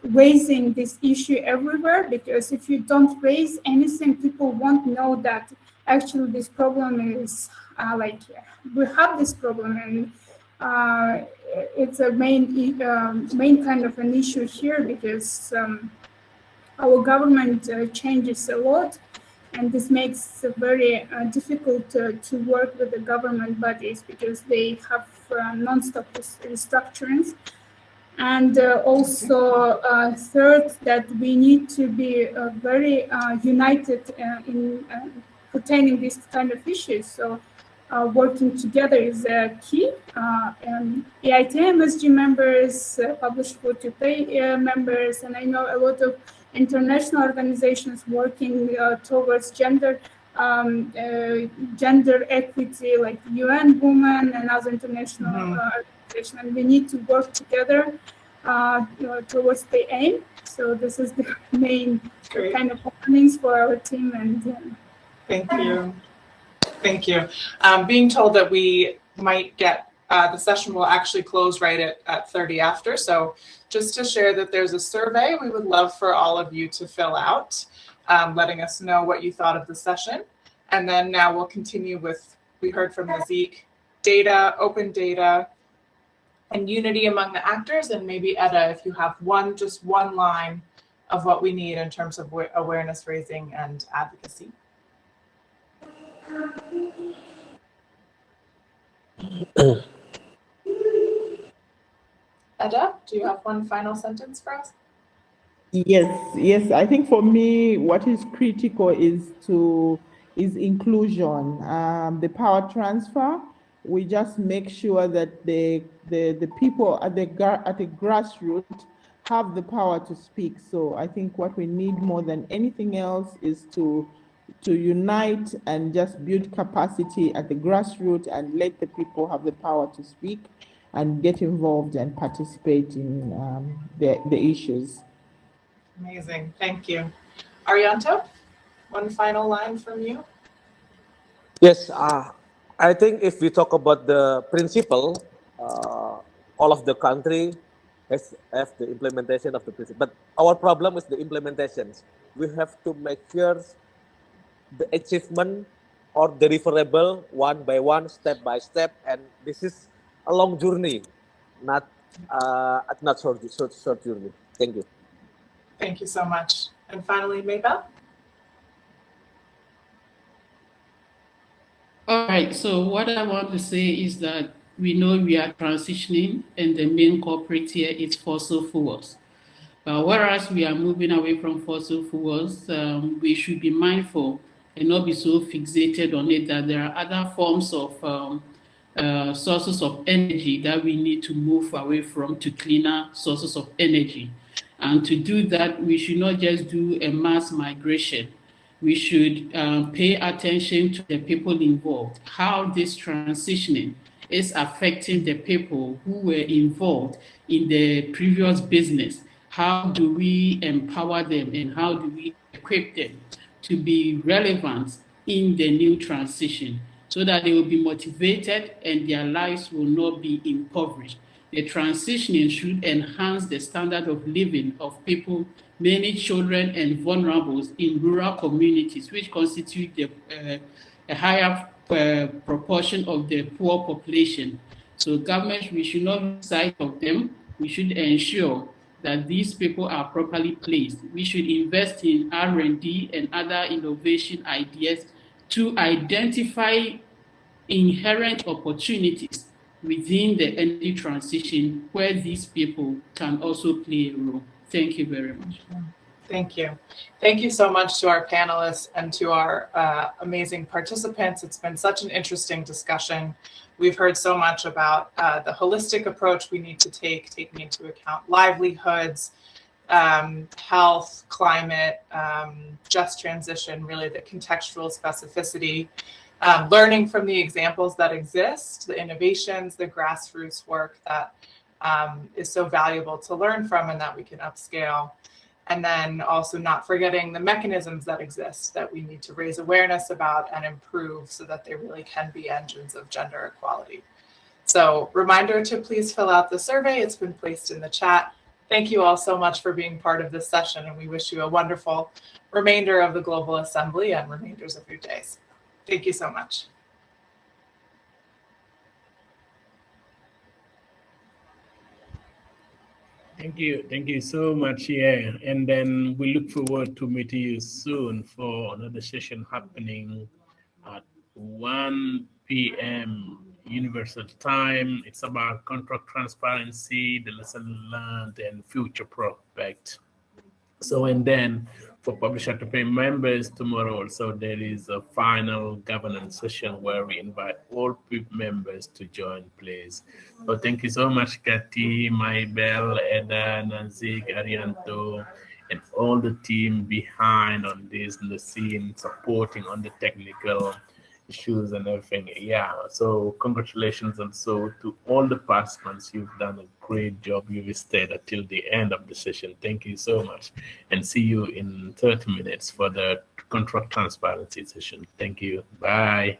Speaker 6: raising this issue everywhere, because if you don't raise anything, people won't know that actually this problem is like we have this problem, and it's a main kind of an issue here, because our government changes a lot, and this makes it very difficult to work with the government bodies because they have non-stop restructurings. And also third, that we need to be very united in pertaining these kind of issues. So working together is key. EIT MSG members, Publish What You Pay members, and I know a lot of international organizations working towards gender equity, like UN Women and other international organizations. And we need to work together towards the aim. So this is the main kind of openings for our team. And
Speaker 2: Thank you. Thank you. Being told that we might get, the session will actually close right at 30 after. So just to share that there's a survey we would love for all of you to fill out, letting us know what you thought of the session. And then now we'll continue with, we heard from Nazik, data, open data, and unity among the actors. And maybe Etta, if you have just one line of what we need in terms of awareness raising and advocacy. Eda, do you have one final sentence for us?
Speaker 3: Yes. I think for me, what is critical is inclusion, the power transfer. We just make sure that the people at the grassroots have the power to speak. So I think what we need more than anything else is to unite and just build capacity at the grassroots and let the people have the power to speak and get involved and participate in the issues.
Speaker 2: Amazing, thank you. Arianto, one final line from you.
Speaker 5: Yes, I think if we talk about the principle, all of the country have the implementation of the principle, but our problem is the implementations. We have to make sure the achievement or deliverable one by one, step by step, and this is a long journey, not short journey. Thank you.
Speaker 2: Thank you so much. And finally, Maybell.
Speaker 4: All right, so what I want to say is that we know we are transitioning, and the main culprit here is fossil fuels. Whereas we are moving away from fossil fuels, we should be mindful and not be so fixated on it that there are other forms of sources of energy that we need to move away from to cleaner sources of energy. And to do that, we should not just do a mass migration. We should pay attention to the people involved, how this transitioning is affecting the people who were involved in the previous business. How do we empower them, and how do we equip them to be relevant in the new transition so that they will be motivated and their lives will not be impoverished? The transitioning should enhance the standard of living of people, many children and vulnerables in rural communities, which constitute a higher proportion of the poor population. So government, we should not lose sight of them. We should ensure that these people are properly placed. We should invest in R&D and other innovation ideas to identify inherent opportunities within the energy transition where these people can also play a role. Thank you very much.
Speaker 2: Thank you. Thank you so much to our panelists and to our amazing participants. It's been such an interesting discussion. We've heard so much about the holistic approach we need to take, taking into account livelihoods, health, climate, just transition, really the contextual specificity, learning from the examples that exist, the innovations, the grassroots work that is so valuable to learn from and that we can upscale. And then also not forgetting the mechanisms that exist that we need to raise awareness about and improve so that they really can be engines of gender equality. So reminder to please fill out the survey. It's been placed in the chat. Thank you all so much for being part of this session, and we wish you a wonderful remainder of the Global Assembly and remainders of your days. Thank you so much.
Speaker 1: Thank you so much. Yeah, and then we look forward to meeting you soon for another session happening at 1 p.m. Universal Time. It's about contract transparency, the lesson learned, and future prospect. So, and then for Publisher to Pay members, tomorrow also there is a final governance session where we invite all PWYP members to join, please. So thank you so much, Kathy, Maybell, Eda, Nazik, Arianto, and all the team behind on this, in the scene, supporting on the technical issues and everything. Yeah, so congratulations also to all the participants. You've done a great job. You've stayed until the end of the session. Thank you so much, and see you in 30 minutes for the contract transparency session. Thank you. Bye.